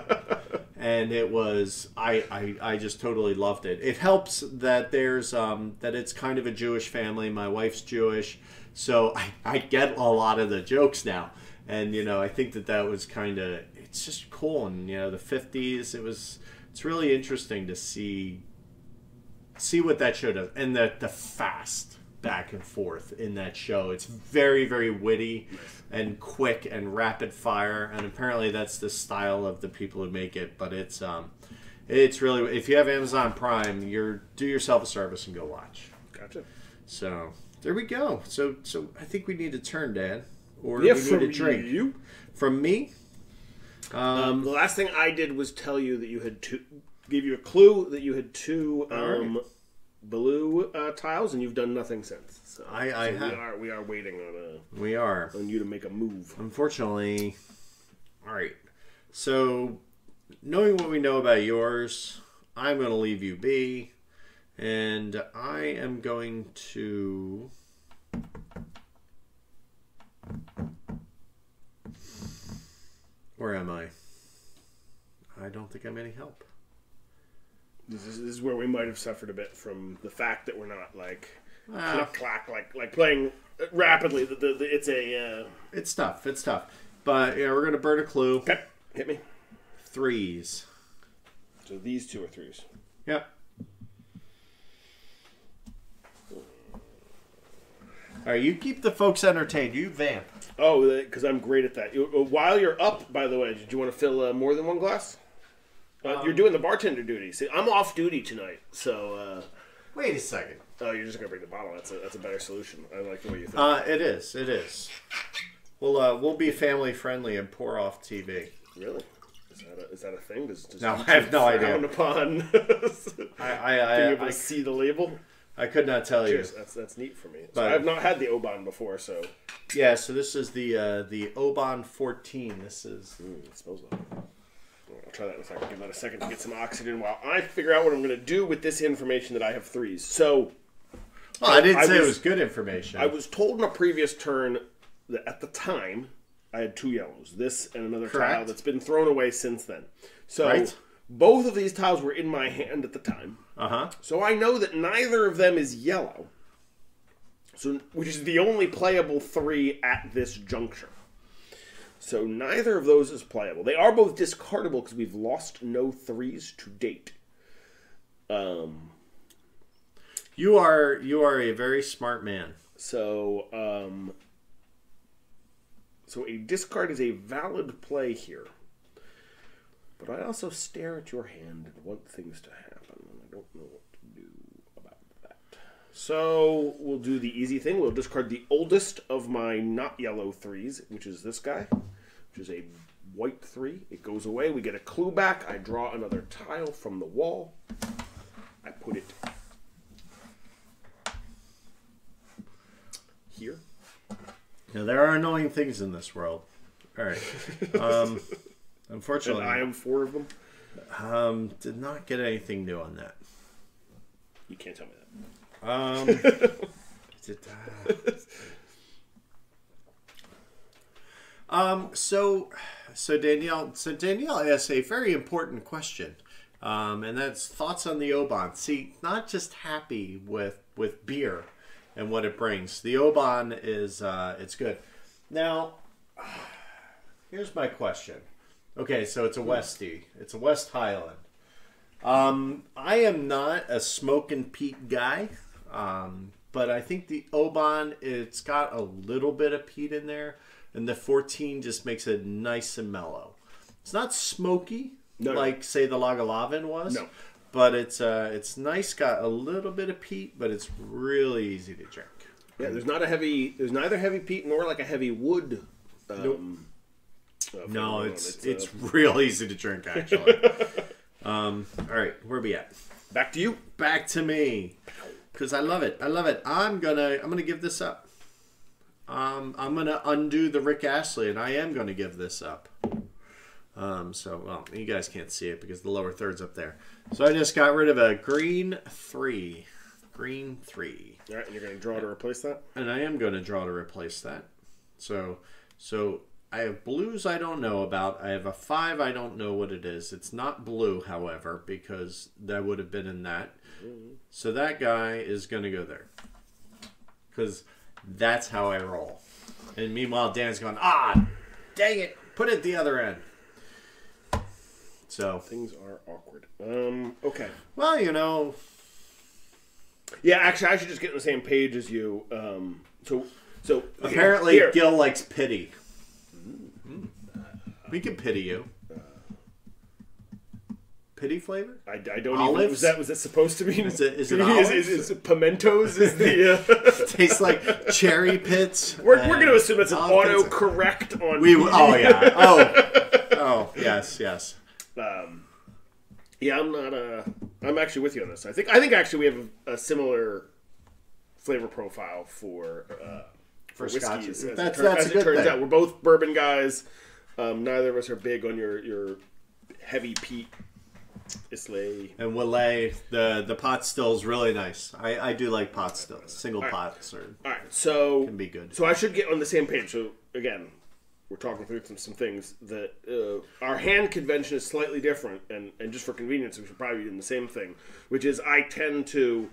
And it was, I just totally loved it. It helps that there's, that it's kind of a Jewish family. My wife's Jewish, so I get a lot of the jokes now. And, you know, I think that was kind of, it's just cool. And, you know, the 50s, it's really interesting to see what that show does. And the fast back and forth in that show. It's very, very witty and quick and rapid fire, and apparently that's the style of the people who make it. But it's really, if you have Amazon Prime, do yourself a service and go watch. Gotcha. So there we go. So I think we need a turn, Dad, or we need a drink. You? From me. The last thing I did was tell you that you had give you a clue that you had 2 blue tiles, and you've done nothing since. So, we are waiting on you to make a move. Unfortunately, all right. So, knowing what we know about yours, I'm going to leave you be, and I am going to. Where am I? I don't think I'm any help. This is where we might have suffered a bit from the fact that we're not like click clack like playing rapidly. It's tough. It's tough. But yeah, we're gonna burn a clue. Okay, hit me. 3s. So these 2 are 3s. Yep. All right, you keep the folks entertained. You vamp. Oh, because I'm great at that. While you're up, by the way, did you want to fill more than 1 glass? You're doing the bartender duty. See, I'm off duty tonight, so. Wait a second. Oh, you're just gonna bring the bottle. That's a better solution. I like the way you think. It is. It is. We'll be family friendly and pour off TV. Really? Is that a thing? Does no, I have no idea. Upon I being able to see the label. I could not tell you. That's neat for me. But so I've not had the Oban before, so. Yeah, so this is the Oban 14. This is. It smells like. I'll try that in a second. Give that a second to get some oxygen while I figure out what I'm going to do with this information that I have 3s. So, I didn't say it was good information. I was told in a previous turn that at the time I had 2 yellows. This and another tile that's been thrown away since then. So both of these tiles were in my hand at the time. So I know that neither of them is yellow. So, which is the only playable 3 at this juncture. So neither of those is playable. They are both discardable because we've lost no 3s to date. You are a very smart man. So a discard is a valid play here. But I also stare at your hand and want things to happen, and I don't know what to do about that. So we'll do the easy thing. We'll discard the oldest of my not yellow 3s, which is this guy, which is a white 3. It goes away. We get a clue back. I draw another tile from the wall. I put it here. Now, there are annoying things in this world. All right. Unfortunately, and I am 4 of them. Did not get anything new on that. You can't tell me that. So Danielle asks a very important question, and that's thoughts on the Oban. See, not just happy with beer and what it brings. The Oban is it's good. Now, here's my question. Okay, so it's a Westie. It's a West Highland. I am not a smoke and peat guy, but I think the Oban, it's got a little bit of peat in there, and the 14 just makes it nice and mellow. It's not smoky like, say, the Lagavulin was. No. But it's nice, got a little bit of peat, but it's really easy to drink. Yeah, there's neither heavy peat nor like a heavy wood. Nope. No, it's real easy to drink, actually. All right, where are we at? Back to you. Back to me, because I love it. I love it. I'm gonna give this up. I'm gonna undo the Rick Astley, and I am gonna give this up. Well, you guys can't see it because the lower third's up there. So I just got rid of a green 3. Green 3. All right, and you're going to draw to replace that? And I am going to draw to replace that. So I have blues I don't know about. I have a 5 I don't know what it is. It's not blue, however, because that would have been in that. So that guy is going to go there. Because that's how I roll. And meanwhile, Dan's going, dang it, put it at the other end. So things are awkward. Okay. Well, Yeah, actually, I should just get on the same page as you. So apparently, here. Gil likes pity. We can pity you. Pity flavor? I don't Olives? even. Was that supposed to be? Is it olives? Is pimentos? Is the tastes like cherry pits? We're going to assume it's an autocorrect on. Oh yeah. Oh yes. Yeah, I'm not. I'm actually with you on this. I think actually we have a similar flavor profile for whiskeys. That's a as it good turns thing. out, we're both bourbon guys. Neither of us are big on your heavy peat Islay. And Willay, the pot still is really nice. I do like pot stills. Single pots All right, so can be good. So I should get on the same page. So again, we're talking through some things that our hand convention is slightly different, and just for convenience, we should probably be doing the same thing, which is I tend to,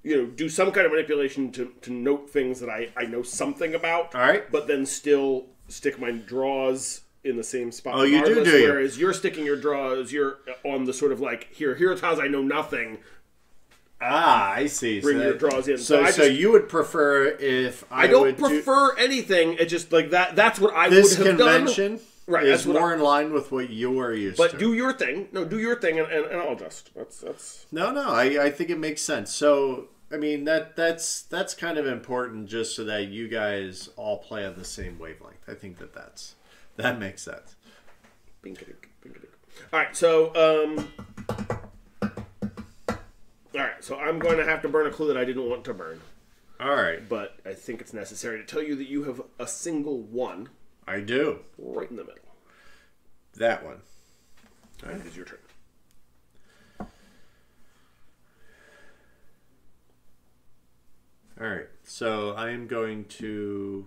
do some kind of manipulation to note things that I know something about. All right. But then still stick my draws in the same spot. Oh, you do you? Whereas you're sticking your draws, you're on the sort of like, here's how I know nothing. I see. Bring your draws in. So you would prefer if I don't prefer anything. It's just like that. That's what I would have done. This convention is that's more in line with what you are used to. But do your thing. No, do your thing, and I'll adjust. That's. No. I think it makes sense. So I mean that's kind of important, just so that you guys all play on the same wavelength. I think that makes sense. Bink-a-dink. All right, so I'm going to have to burn a clue that I didn't want to burn. All right. But I think it's necessary to tell you that you have a single one. I do. Right in the middle. That one. All right, it is your turn. All right. So I am going to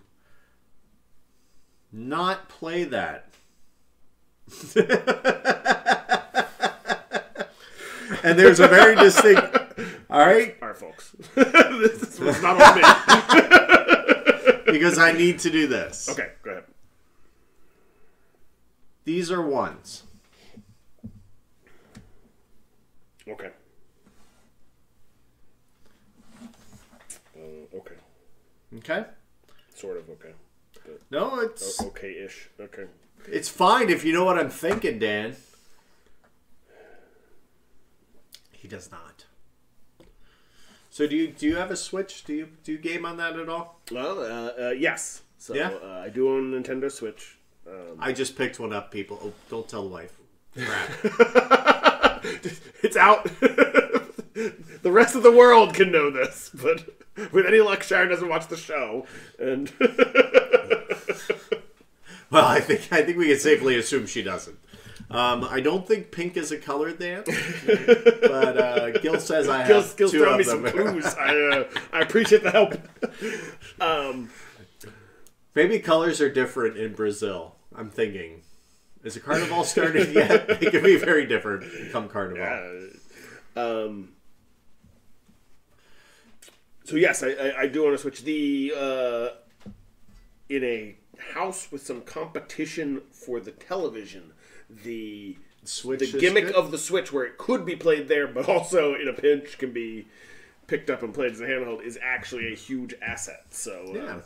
not play that. And there's a very distinct. All right, folks. This was not on me. Because I need to do this. Okay, go ahead. These are ones. Okay. Okay. Okay. Sort of okay. But No, it's okay-ish. Okay. It's fine if you know what I'm thinking, Dan. He does not. So do you have a Switch? Do you game on that at all? Well, yes. So Yeah? I do own a Nintendo Switch. I just picked one up, people. Oh, don't tell the wife. Crap. It's out. The rest of the world can know this, but with any luck, Sharon doesn't watch the show. And Well, I think we can safely assume she doesn't. I don't think pink is a color, Dan. But Gil says I have Gil's two throwing of me them. some clues. I appreciate the help. Maybe colors are different in Brazil. I'm thinking. Is the carnival started yet? It could be very different come carnival. Yeah. So yes, I do want to switch in a house with some competition for the television. The Switch the gimmick of the Switch, where it could be played there, but also in a pinch can be picked up and played as a handheld, is actually a huge asset. So,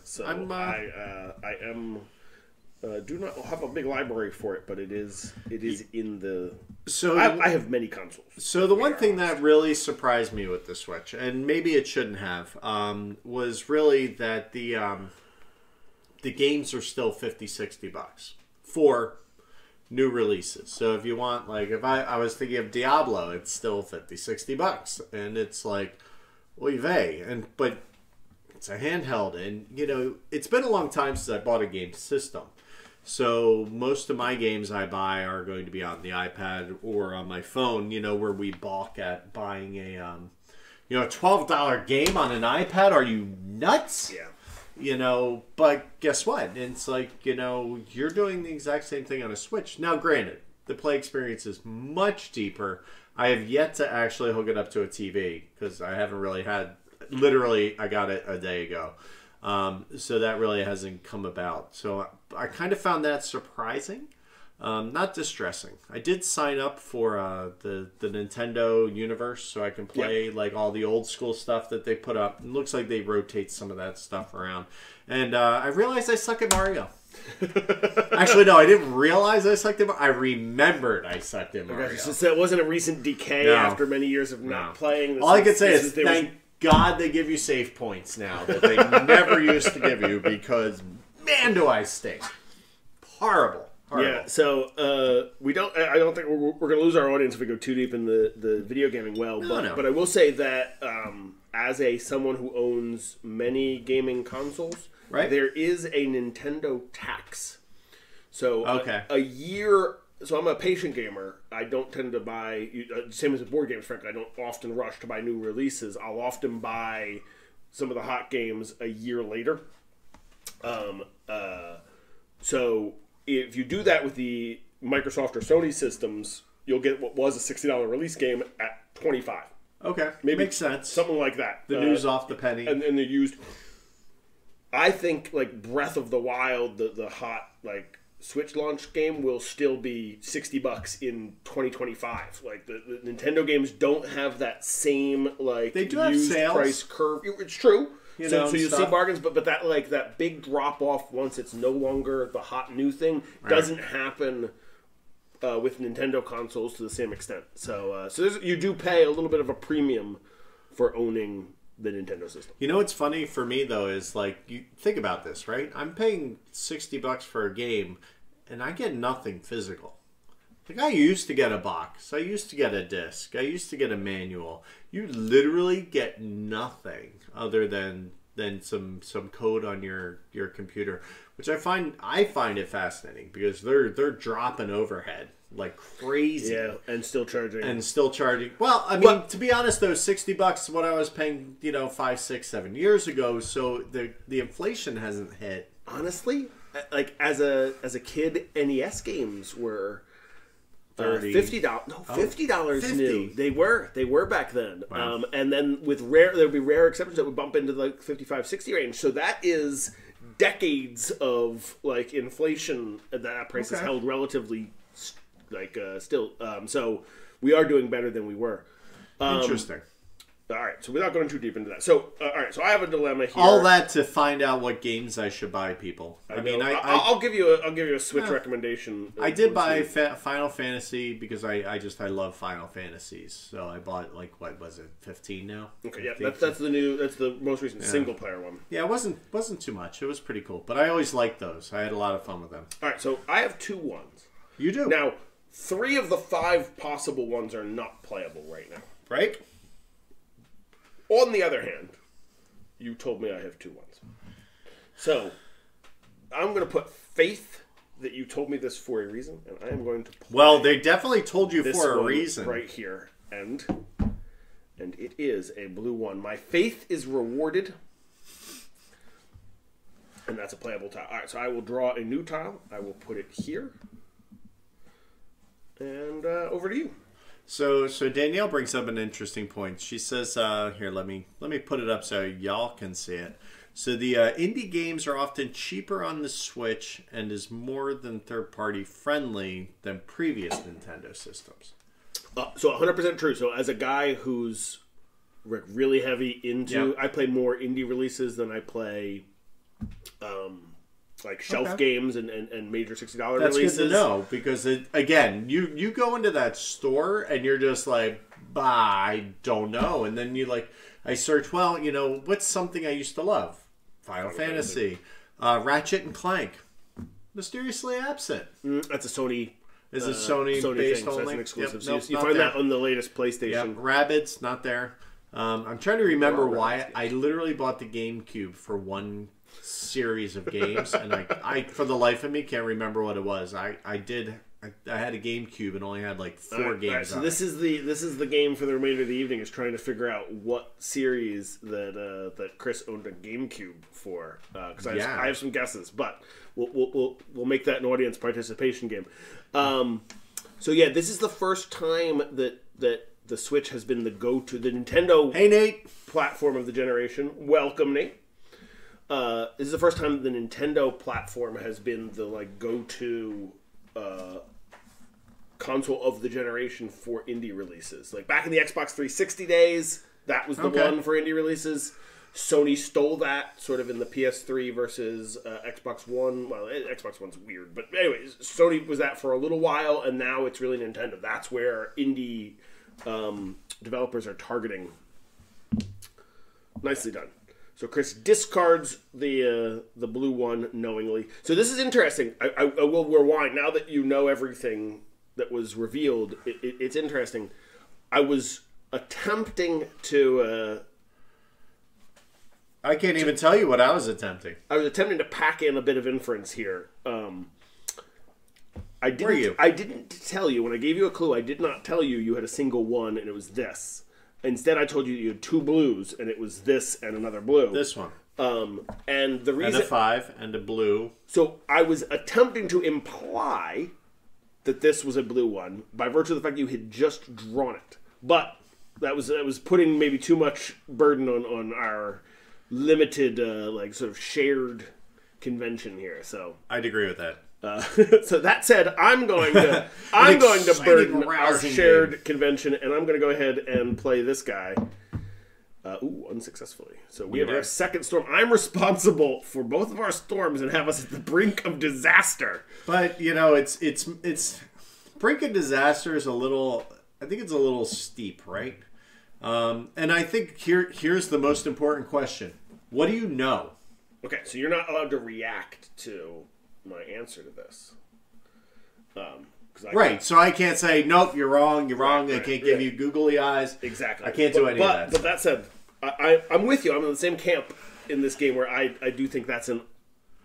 I am. Do not have a big library for it, but it is in the. So I have many consoles. So the one thing that really surprised me with the Switch, and maybe it shouldn't have, was really that the games are still $50-$60 for new releases. So if you want, like, if I was thinking of Diablo, it's still $50-$60, and it's like, oy vey, but it's a handheld, and it's been a long time since I bought a game system. So most of my games I buy are going to be on the iPad or on my phone, where we balk at buying a $12 game on an iPad. Are you nuts? Yeah. But guess what? It's like, you're doing the exact same thing on a Switch. Now, granted, the play experience is much deeper. I have yet to actually hook it up to a TV because I haven't really had, literally, I got it a day ago. So that really hasn't come about. So I kind of found that surprising, not distressing. I did sign up for the Nintendo universe so I can play like all the old school stuff that they put up. It looks like they rotate some of that stuff around. And I realized I suck at Mario. Actually, no, I didn't realize I sucked at Mario. I remembered I sucked at Mario. So it wasn't a recent decay after many years of not playing. All I can say is thank God they give you save points now that they never used to give you, because man, do I stink. Horrible. Yeah, so I don't think we're going to lose our audience if we go too deep in the video gaming well. But I will say that as someone who owns many gaming consoles, there is a Nintendo tax. So a year. So I'm a patient gamer. I don't tend to buy, same as with board games, frankly, I don't often rush to buy new releases. I'll often buy some of the hot games a year later. So if you do that with the Microsoft or Sony systems, you'll get what was a $60 release game at $25. Okay, maybe makes sense. Something like that. The news off the penny. And they're used. I think like Breath of the Wild, the hot like Switch launch game will still be $60 in 2025. Like the Nintendo games don't have that same like they do have sales price curve. It's true. So you see bargains, but that like that big drop off once it's no longer the hot new thing doesn't happen with Nintendo consoles to the same extent. So you do pay a little bit of a premium for owning the Nintendo system. What's funny for me though is like, you think about this, right? I'm paying $60 for a game and I get nothing physical. Like, I used to get a box. I used to get a disc. I used to get a manual. You literally get nothing other than some code on your computer, which I find it fascinating because they're dropping overhead like crazy. Yeah, and still charging. Well, I mean, to be honest though, $60 is what I was paying, 5, 6, 7 years ago. So the inflation hasn't hit. Honestly, like as a kid, NES games were $50. No, $50 new. They were back then. Wow. And then there would be rare exceptions that would bump into the like 55, 60 range. So that is decades of like inflation that price is held relatively still. So we are doing better than we were. Interesting. All right, so without going too deep into that, so all right, so I have a dilemma here. All that to find out what games I should buy, people. I'll give you a Switch recommendation. I did buy Final Fantasy because I love Final Fantasies, so I bought like what was it, 15 now? Okay, yeah, that's the most recent single player one. Yeah, it wasn't too much. It was pretty cool, but I always liked those. I had a lot of fun with them. All right, so I have 2 ones. You do now. 3 of the 5 possible ones are not playable right now. Right. On the other hand, you told me I have 2 ones. So, I'm going to put faith that you told me this for a reason, and I am going to play. Well, they definitely told you for a reason. Right here. And it is a blue one. My faith is rewarded. And that's a playable tile. All right, so I will draw a new tile. I will put it here. And over to you. So Danielle brings up an interesting point. She says, "Here, let me put it up so y'all can see it." So the indie games are often cheaper on the Switch and is more than third-party friendly than previous Nintendo systems. So 100% true. So as a guy who's really heavy into, I play more indie releases than I play like shelf games and major $60 releases. That's good to know because again, you go into that store and you're just like, I don't know, and then I search. Well, what's something I used to love? Final Fantasy, Ratchet and Clank, mysteriously absent. That's a Sony. Is it Sony based thing, only? So that's an exclusive. Yep, So you find that on the latest PlayStation. Yep. Rabbids not there. I'm trying to remember why I literally bought the GameCube for one series of games, and I for the life of me can't remember what it was. I had a GameCube and only had like 4 games. Right, so this is the game for the remainder of the evening, is trying to figure out what series that Chris owned a GameCube for, because I have some guesses, but we'll make that an audience participation game. So yeah, this is the first time that the Switch has been the go-to, the Nintendo Nate platform of the generation. Welcome, Nate. This is the first time the Nintendo platform has been the go-to console of the generation for indie releases. Like back in the Xbox 360 days, that was the one for indie releases. Sony stole that sort of in the PS3 versus Xbox One. Well, Xbox One's weird, but anyways, Sony was that for a little while, and now it's really Nintendo. That's where indie developers are targeting. Nicely done. So Chris discards the blue one knowingly. So this is interesting. I will rewind. Now that you know everything that was revealed, it's interesting. I was attempting to... I can't even tell you what I was attempting. I was attempting to pack in a bit of inference here. I didn't, Were you? I didn't tell you, when I gave you a clue, I did not tell you had a single one and it was this. Instead, I told you had 2 blues, and it was this and another blue. This one. And the reason... And a 5 and a blue. So I was attempting to imply that this was a blue one by virtue of the fact you had just drawn it. But that was putting maybe too much burden on our limited, sort of shared convention here. So I'd agree with that. So that said, I'm going to burden our shared convention, and I'm going to go ahead and play this guy. Unsuccessfully. So we have our second storm. I'm responsible for both of our storms and have us at the brink of disaster. But it's brink of disaster is a little. I think it's a little steep, right? And I think here's the most important question: what do you know? Okay, so you're not allowed to react to my answer to this. Right, so I can't say, nope, you're wrong, I can't give you googly eyes. Exactly. I can't do any of that. But that said, I'm with you. I'm in the same camp in this game where I do think that's an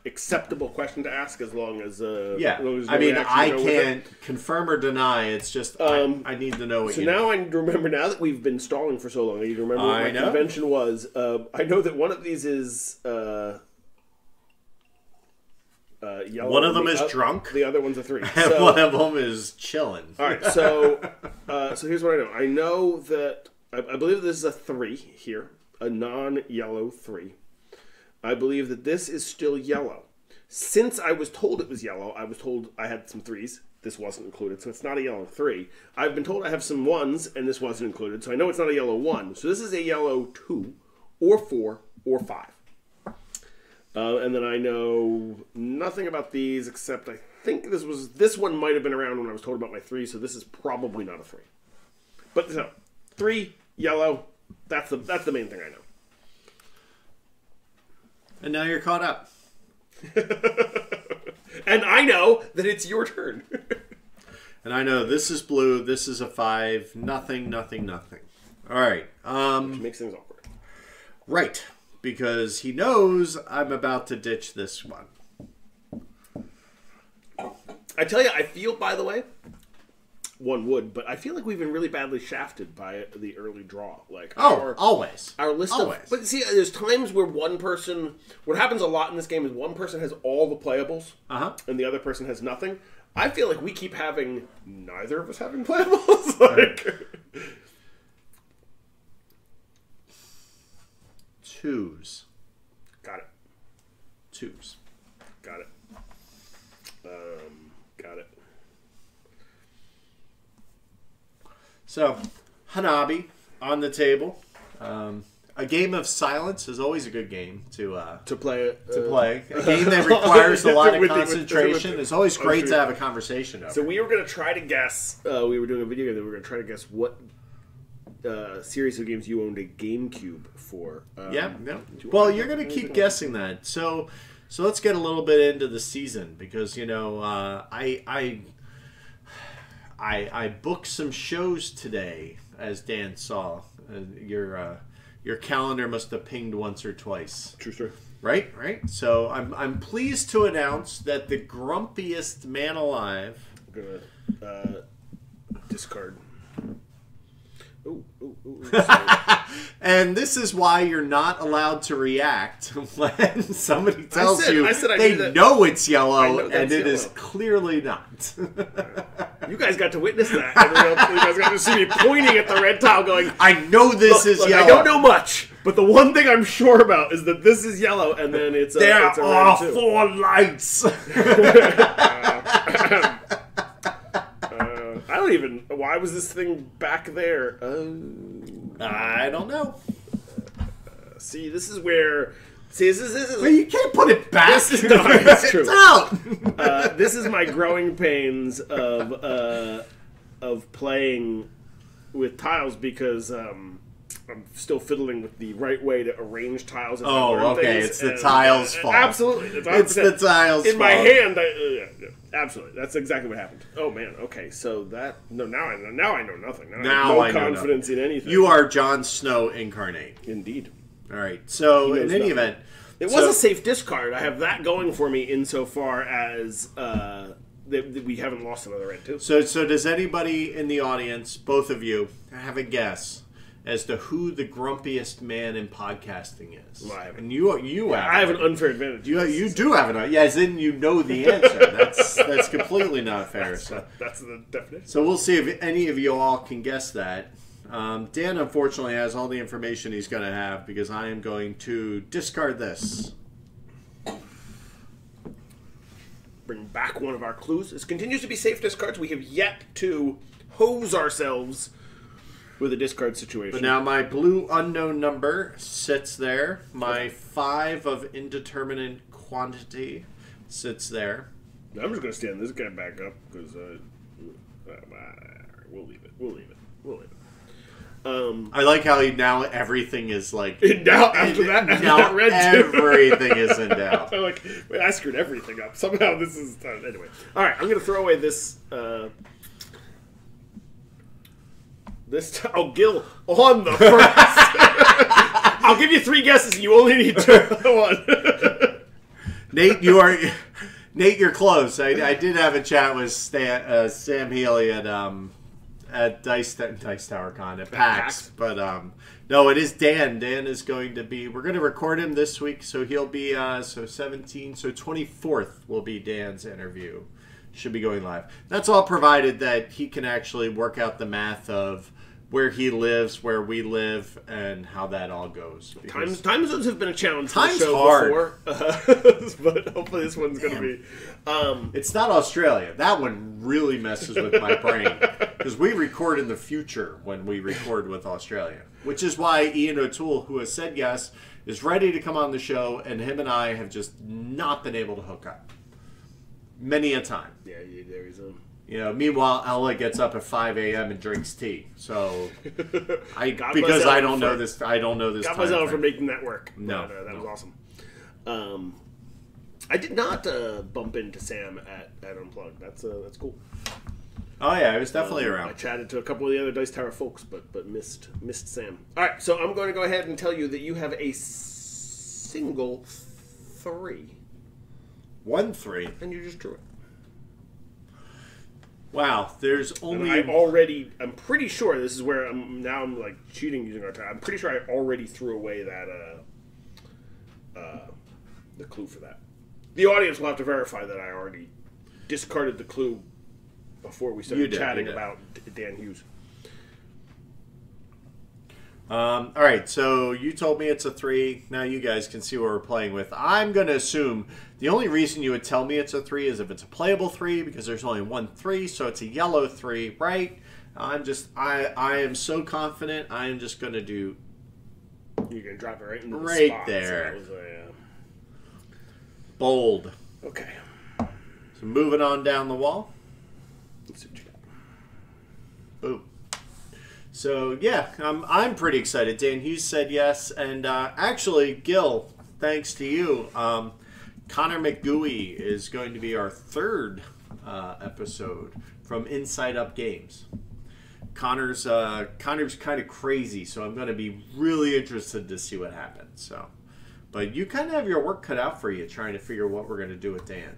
acceptable question to ask as long as... I can't confirm or deny. It's just, I need to know what you know. So now I remember, now that we've been stalling for so long, I need to remember what my convention was. I know that one of these is... yellow. One of them is drunk. The other one's a 3. And one of them is chilling. All right, so here's what I know. I know that I believe this is a 3 here, a non-yellow 3. I believe that this is still yellow. Since I was told it was yellow, I was told I had some 3s. This wasn't included, so it's not a yellow 3. I've been told I have some 1s, and this wasn't included, so I know it's not a yellow 1. So this is a yellow 2, or 4, or 5. And then I know nothing about these, except I think this one might have been around when I was told about my 3, so this is probably not a 3. But no, 3, yellow, that's the main thing I know. And now you're caught up. And I know that it's your turn. And I know this is blue, this is a 5, nothing. All right. Which makes things awkward. Right. Because he knows I'm about to ditch this one. I tell you, I feel, by the way, one would, but I feel like we've been really badly shafted by the early draw. Always. Our list always. But see, there's times where one person... What happens a lot in this game is one person has all the playables, and the other person has nothing. I feel like we keep having... Neither of us having playables. Twos. Got tubes. Got it. Got it. So, Hanabi on the table. A game of silence is always a good game to play. A game that requires a lot of with concentration. It's always great to have a conversation over. So we were going to try to guess. We were doing a video game that we were going to try to guess what series of games you owned a GameCube for. Yeah. Well, you're going to keep guessing that. So let's get a little bit into the season because I booked some shows today, as Dan saw. Your calendar must have pinged once or twice. True story. Right. So I'm pleased to announce that the grumpiest man alive. I'm gonna discard. Ooh. And this is why you're not allowed to react when somebody tells you they know it's yellow and it is clearly not. You guys got to witness that. You guys got to see me pointing at the red tile going, I know this is yellow. I don't know much, but the one thing I'm sure about is that this is yellow, and then it's there it's a are red too. 4 lights. I don't even... Why was this thing back there? I don't know. See, this is where... See, this is well, you can't put it back. This is that's true. It's out. This is my growing pains of playing with tiles because I'm still fiddling with the right way to arrange tiles. And okay. It's the tiles' fault. Absolutely, it's the tiles' in fault. my hand. Yeah, absolutely, that's exactly what happened. Oh man. Okay, so that now I know nothing. Now I have no confidence in anything. You are Jon Snow incarnate. Indeed. All right. So in any event, it was a safe discard. I have that going for me insofar as that we haven't lost another red too. So does anybody in the audience, both of you, have a guess as to who the grumpiest man in podcasting is? Well, I haven't. And you have. I have an unfair advantage. You do have an. Yeah, as in you know the answer. That's completely not fair. That's the definition. So we'll see if any of you all can guess that. Dan, unfortunately, has all the information he's going to have because I am going to discard this. Bring back one of our clues. This continues to be safe discards. We have yet to hose ourselves with a discard situation. But now my blue unknown number sits there. My 5 of indeterminate quantity sits there. I'm just going to stand this guy back up because we'll leave it. I like how now everything is like in doubt after that. Now everything is in doubt. Wait, I screwed everything up. Somehow this is anyway. All right, I'm going to throw away this. Gil on the first. I'll give you 3 guesses. And you only need 1. Nate, you're close. I did have a chat with Sam Healy at Dice Tower Con at PAX. But no, it is Dan. Dan is going to be... We're going to record him this week, so he'll be... so 24th will be Dan's interview. Should be going live. That's all provided that he can actually work out the math of where he lives, where we live, and how that all goes. Time zones have been a challenge for time's the show hard. Before, but hopefully this one's going to be... It's not Australia. That one really messes with my brain. Because we record in the future when we record with Australia. Which is why Ian O'Toole, who has said yes, is ready to come on the show, and him and I have just not been able to hook up. Many a time. Yeah, there is a... Meanwhile, Ella gets up at 5 a.m. and drinks tea. So, I don't know this. God bless Ella for making that work. No, that was awesome. I did not bump into Sam at Unplugged. That's cool. Oh yeah, I was definitely around. I chatted to a couple of the other Dice Tower folks, but missed Sam. All right, so I'm going to go ahead and tell you that you have a single 3. 1 3, and you just drew it. Wow, there's only... I'm pretty sure, this is where I'm like cheating using our time. I'm pretty sure I already threw away that, the clue for that. The audience will have to verify that I already discarded the clue before we started chatting about Dan Hughes. All right, so you told me it's a 3. Now you guys can see what we're playing with. I'm going to assume the only reason you would tell me it's a 3 is if it's a playable 3, because there's only one 3, so it's a yellow 3, right? I am so confident. I am just going to do... You're going to drop it right into the right spot. there. So that was Bold. okay. So moving on down the wall. Let's see what you got. Boom. So yeah, I'm pretty excited. Dan Hughes said yes, and actually, Gil, thanks to you, Connor McGooey is going to be our 3rd episode from Inside Up Games. Connor's kind of crazy, so I'm going to be really interested to see what happens. So, but you kind of have your work cut out for you trying to figure what we're going to do with Dan,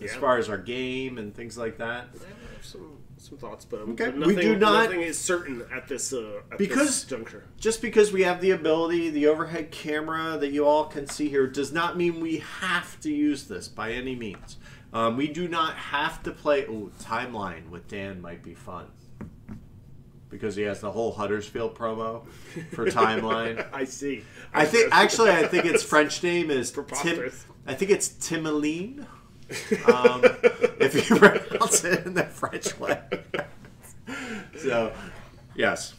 as far as our game and things like that. I have some thoughts, but, okay. but We do not. Nothing is certain at this because this juncture. Just because we have the ability, the overhead camera that you all can see here, does not mean we have to use this by any means. We do not have to play. Oh, Timeline with Dan might be fun. Because he has the whole Huddersfield promo for Timeline. I see. I think its French name is Tim. I think it's Timoline. If you pronounce it in the French way. So, yes.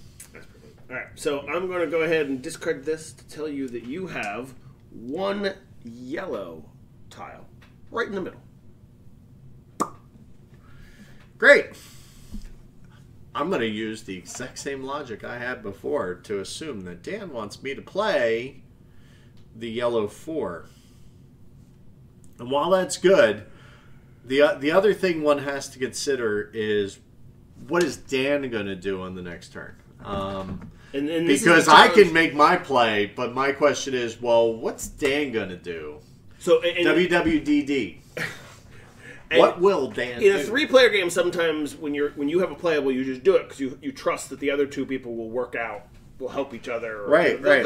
All right. So I'm going to go ahead and discard this to tell you that you have one yellow tile right in the middle. Great. I'm going to use the exact same logic I had before to assume that Dan wants me to play the yellow 4. And while that's good, the other thing one has to consider is what is Dan going to do on the next turn? Because I can make my play, but my question is, well, what's Dan going to do? So WWDD. What will Dan do? In a 3-player game, sometimes when you have a playable, you just do it because you trust that the other 2 people will work out, will help each other. Or, right.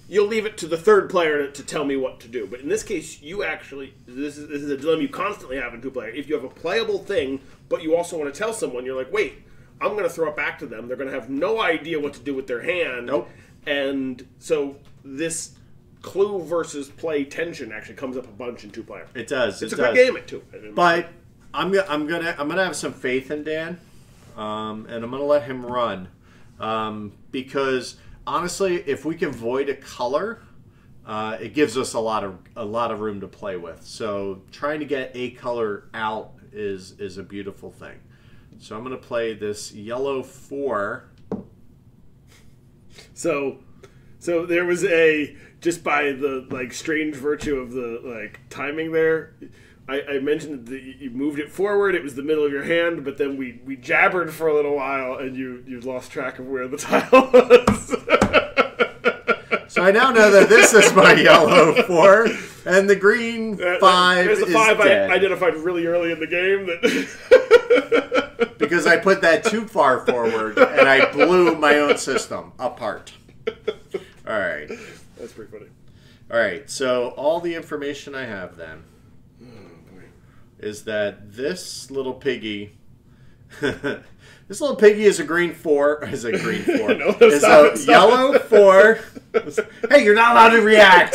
You'll leave it to the 3rd player to tell me what to do. But in this case, you actually this is a dilemma you constantly have in 2-player. If you have a playable thing, but you also want to tell someone, you're like, wait, I'm going to throw it back to them. They're going to have no idea what to do with their hand. Nope. And so this clue versus play tension actually comes up a bunch in 2-player. It does. It's a good game at 2. But I'm gonna have some faith in Dan, and I'm gonna let him run, because honestly, if we can void a color, it gives us a lot of room to play with. So trying to get a color out is a beautiful thing. So I'm gonna play this yellow 4. So there was just by the strange virtue of the timing there, I mentioned that you moved it forward. It was the middle of your hand, but then we jabbered for a little while, and you lost track of where the tile was. So I now know that this is my yellow 4, and the green 5 There's the is 5 dead. I identified really early in the game that because I put that too far forward, and I blew my own system apart. All right. That's pretty funny. All right, so all the information I have then is that this little piggy, is a green 4. Is a green 4? No, is stop, yellow 4. Hey, you're not allowed to react.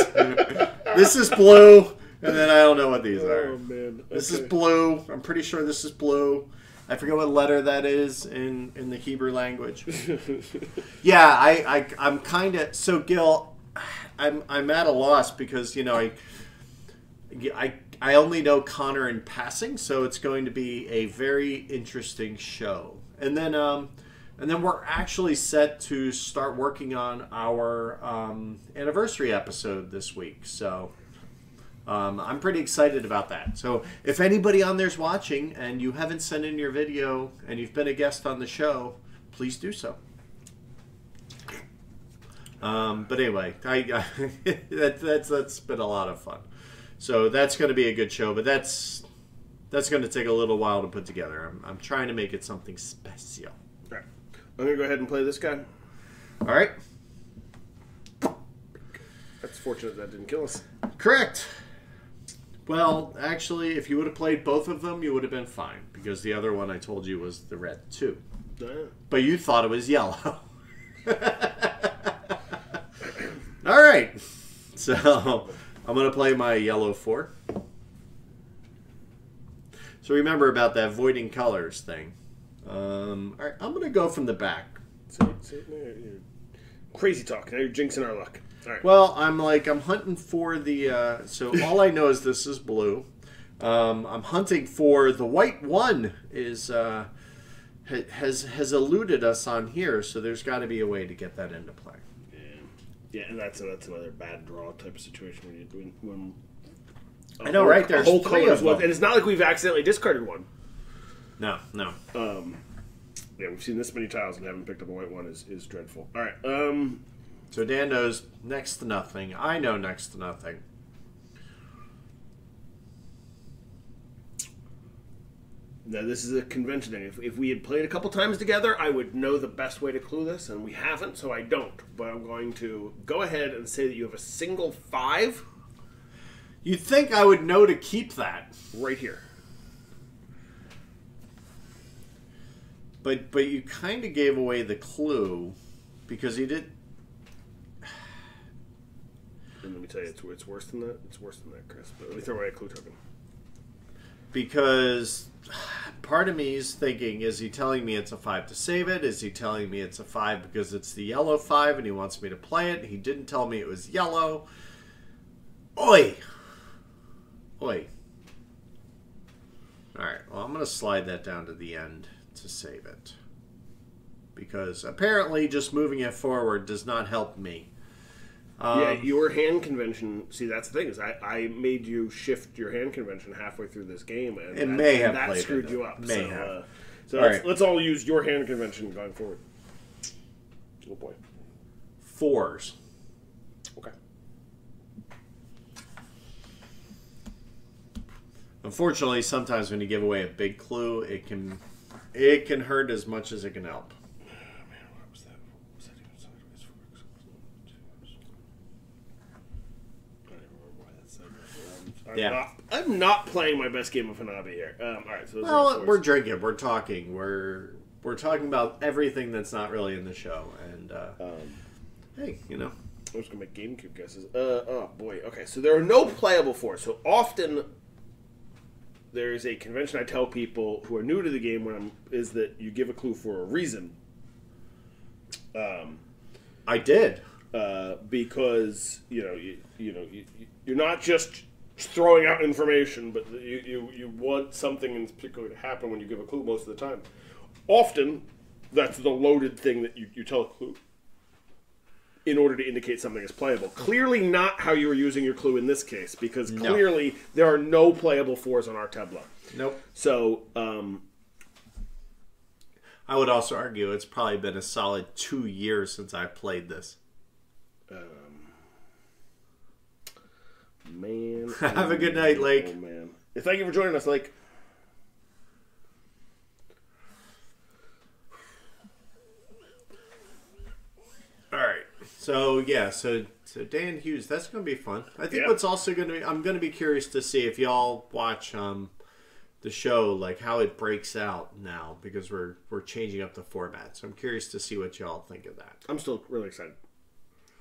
This is blue, and then I don't know what these are. Oh man, okay. This is blue. I'm pretty sure this is blue. I forget what letter that is in the Hebrew language. Yeah, I'm kind of so Gil. I'm at a loss because I only know Connor in passing, so it's going to be a very interesting show. And then we're actually set to start working on our anniversary episode this week. So I'm pretty excited about that. So if anybody on there's watching and you haven't sent in your video and you've been a guest on the show, please do so. But anyway, that's been a lot of fun. So that's going to be a good show, but that's going to take a little while to put together. I'm trying to make it something special. All right. I'm going to go ahead and play this guy. All right. That's fortunate that didn't kill us. Correct. Well, actually, if you would have played both of them, you would have been fine, because the other one I told you was the red too. But you thought it was yellow. All right. So I'm going to play my yellow 4. So remember about that voiding colors thing. All right, I'm going to go from the back. Crazy talk. Now you're jinxing our luck. All right. Well, I'm hunting for the... so all I know is this is blue. I'm hunting for the white one is... has eluded us on here, so there's got to be a way to get that into play. Yeah, and that's another bad draw type of situation when you're doing when I know, right? There's whole three colors of them. and it's not like we've accidentally discarded one. No. Yeah, we've seen this many tiles and haven't picked up a white one is dreadful. All right. So Dan knows next to nothing. I know next to nothing. Now, this is a convention thing. If we had played a couple times together, I would know the best way to clue this, and we haven't, so I don't. But I'm going to go ahead and say that you have a single 5. You'd think I would know to keep that. Right here. But you kind of gave away the clue because you did... And let me tell you, it's worse than that. It's worse than that, Chris. But let me throw away a clue token. Because part of me is thinking, is he telling me it's a 5 to save it? Is he telling me it's a 5 because it's the yellow 5 and he wants me to play it? He didn't tell me it was yellow. Oi! Alright, well, I'm going to slide that down to the end to save it. Because apparently just moving it forward does not help me. Yeah, your hand convention. See, that's the thing is, I made you shift your hand convention halfway through this game, and that screwed you up. May have. So let's all use your hand convention going forward. Oh boy, 4s. Okay. Unfortunately, sometimes when you give away a big clue, it can hurt as much as it can help. I'm not playing my best game of Hanabi here. All right, so we're drinking, we're talking, we're talking about everything that's not really in the show, and hey, you know, I'm just gonna make GameCube guesses. Oh boy, okay, so there are no playable 4s. So often there is a convention I tell people who are new to the game is that you give a clue for a reason. I did because you're not just throwing out information, but you want something in particular to happen when you give a clue most of the time. Often, that's the loaded thing that you tell a clue in order to indicate something is playable. Clearly not how you were using your clue in this case, because clearly there are no playable 4s on our tableau. Nope. So, I would also argue it's probably been a solid 2 years since I played this. Man. Have a good night, Lake. Oh, man. Thank you for joining us, Lake. All right. So, yeah. So Dan Hughes, that's going to be fun. I think what's also going to be... I'm going to be curious to see if y'all watch the show, like how it breaks out now, because we're changing up the format. So I'm curious to see what y'all think of that. I'm still really excited.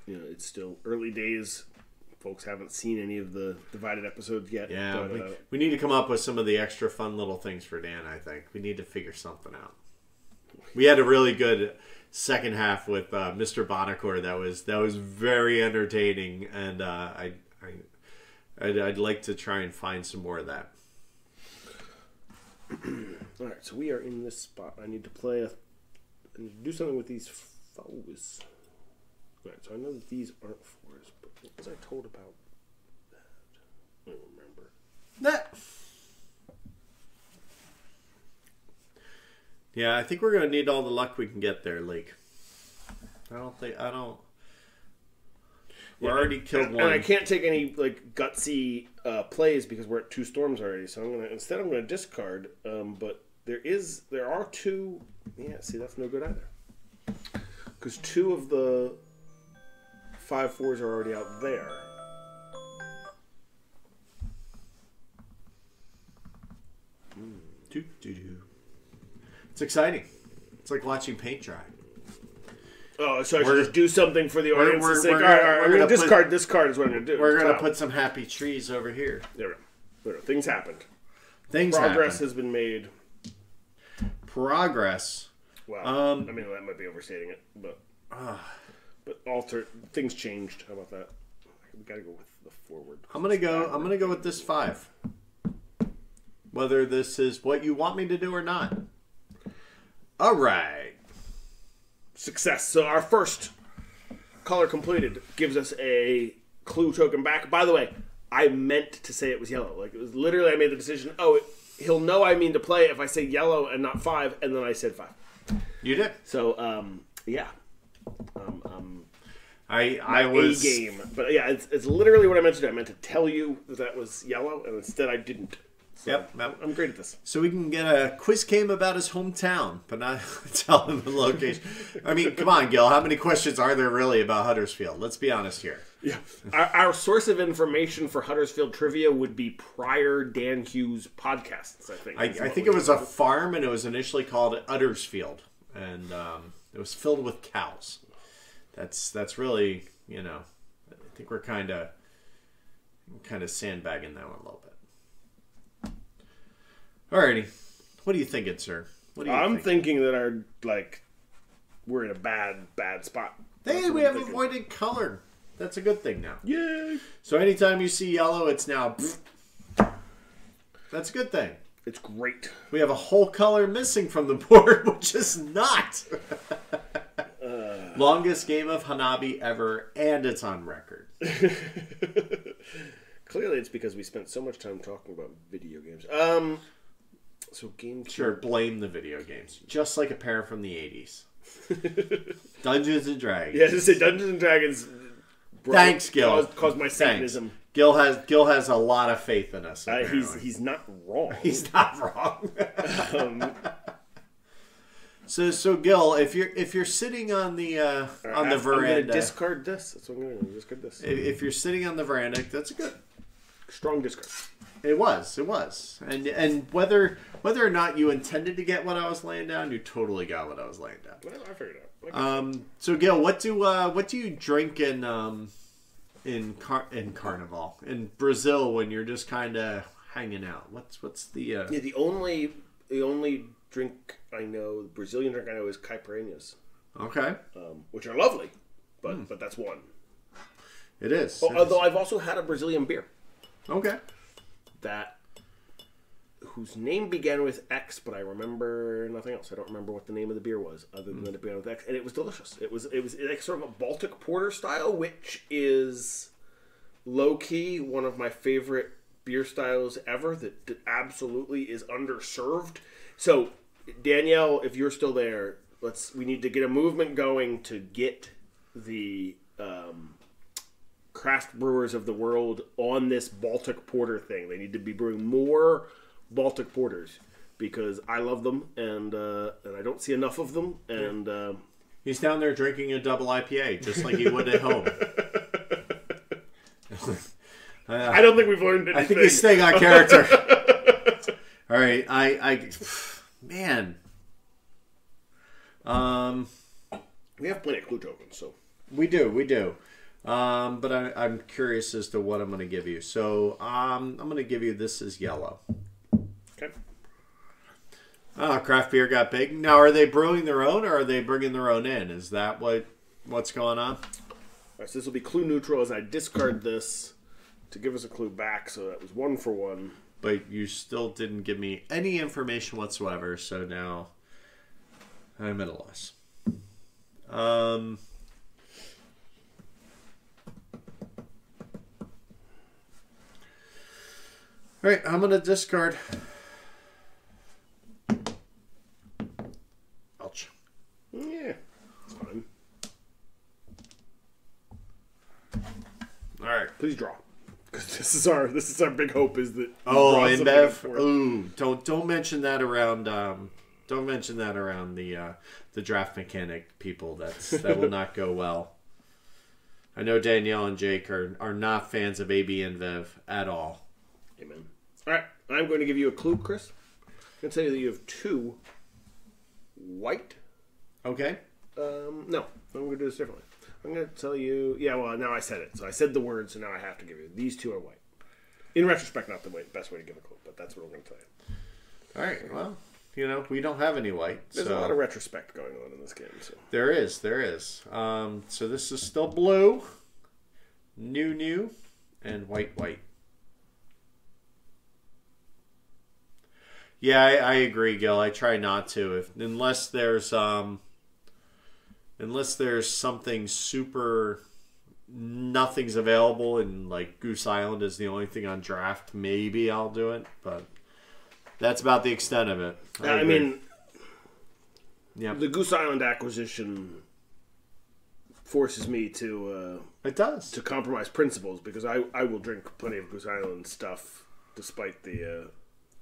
It's still early days. Folks haven't seen any of the divided episodes yet. Yeah, but, we need to come up with some of the extra fun little things for Dan, I think. We need to figure something out. We had a really good second half with Mr. Bonacore that was very entertaining, and I'd like to try and find some more of that. All right, so we are in this spot. I need to do something with these foes. All right, so I know that these aren't 4s, but what was I told about that? I don't remember. Yeah, I think we're going to need all the luck we can get there, Lake. We're already killed one. And I can't take any gutsy plays because we're at 2 storms already. So I'm gonna discard. But there are 2. Yeah, see, that's no good either. Because 2 of the 5 4s are already out there. It's exciting. It's like watching paint dry. Oh, so I should just do something for the audience. We're All right, I'm going to discard this card is what I'm going to do. We're going to put some happy trees over here. There we go. Things happened. Progress has been made. Progress. Wow. I mean, that might be overstating it, but things changed. How about that? We got to go with the forward. I'm gonna go with this 5. Whether this is what you want me to do or not. All right. Success. So our first color completed gives us a clue token back. By the way, I meant to say it was yellow. Like, it was literally, I made the decision, he'll know I mean to play if I say yellow and not 5, and then I said 5. You did. So, yeah. I was a game. But yeah, it's literally what I meant to do. I meant to tell you that was yellow, and instead I didn't. So Yep. I'm great at this. So we can get a quiz game about his hometown, but not tell him the location. I mean, come on, Gil. How many questions are there really about Huddersfield? Let's be honest here. Yeah. Our source of information for Huddersfield trivia would be prior Dan Hughes podcasts, I think. I think it was a farm, and it was initially called Uddersfield, and it was filled with cows. That's really, I think we're kind of sandbagging that one a little bit. Alrighty, what are you thinking, sir? I'm thinking that we're in a bad spot. Hey, we have avoided color. That's a good thing now. Yay! So anytime you see yellow, it's now. That's a good thing. It's great. We have a whole color missing from the board, which is not. Longest game of Hanabi ever, and it's on record. Clearly, it's because we spent so much time talking about video games. So game. Sure, blame the video games. Just like a pair from the 80s. Dungeons and Dragons. Yeah, just say Dungeons and Dragons. Thanks, Gil. Caused my Satanism. Gil has a lot of faith in us. He's not wrong. He's not wrong. So Gil, if you're sitting on the veranda, I'm going to discard this. That's what I'm going to discard this. If you're sitting on the veranda, that's a good strong discard. It was, and whether or not you intended to get what I was laying down, you totally got what I was laying down. Well, I figured it out. So Gil, what do you drink in Carnival in Brazil when you're just kind of hanging out? What's the the only drink I know, the Brazilian drink I know is caipirinhas. Okay. Which are lovely, but that's one. It is. Although I've also had a Brazilian beer. Okay. Whose name began with X, but I remember nothing else. I don't remember what the name of the beer was, other than that it began with X, and it was delicious. It was like sort of a Baltic Porter style, which is low key one of my favorite beer styles ever. That absolutely is underserved. So Danielle, if you're still there, we need to get a movement going to get the craft brewers of the world on this Baltic Porter thing. They need to be brewing more Baltic Porters because I love them and I don't see enough of them. And he's down there drinking a double IPA just like he would at home. I don't think we've learned anything. I think he's staying on character. All right, man. We have plenty of clue tokens, so we do. But I'm curious as to what I'm going to give you. So I'm going to give you this is yellow. Okay. Craft beer got big. Now, are they brewing their own or are they bringing their own in? Is that what's going on? All right, so this will be clue neutral as I discard this to give us a clue back. So that was 1 for 1. But you still didn't give me any information whatsoever. So now I'm at a loss. All right, I'm going to discard. Ouch. Yeah, it's fine. All right. Please draw. Because this is our big hope is that and Bev. Ooh, don't mention that around don't mention that around the draft mechanic people. That will not go well. I know Danielle and Jake are not fans of AB and Viv at all. Amen. All right, I'm going to give you a clue, Chris. I'm going to tell you that you have 2 white. Okay. No, I'm going to do this differently. I'm going to tell you... Yeah, well, now I said it. So I said the words, so now I have to give you. These two are white. In retrospect, not the best way to give a clue, but that's what I'm going to tell you. All right, well, you know, we don't have any white. There's a lot of retrospect going on in this game. So. There is. So this is still blue, new, and white. Yeah, I agree, Gil. I try not to, unless there's something super, nothing's available, and like Goose Island is the only thing on draft. Maybe I'll do it, but that's about the extent of it. I mean, yeah, the Goose Island acquisition forces me to it does to compromise principles because I will drink plenty of Goose Island stuff despite the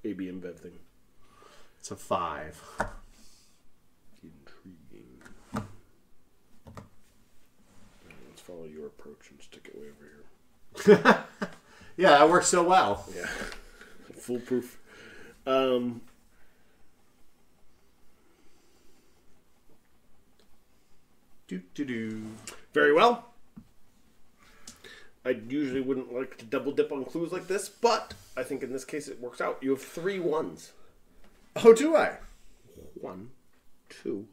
AB InBev thing. It's a 5. Intriguing. Let's follow your approach and stick it way over here. Yeah, that works so well. Yeah. Foolproof. Very well. I usually wouldn't like to double dip on clues like this, but I think in this case it works out. You have 3 ones. Oh, do I? 1, 2,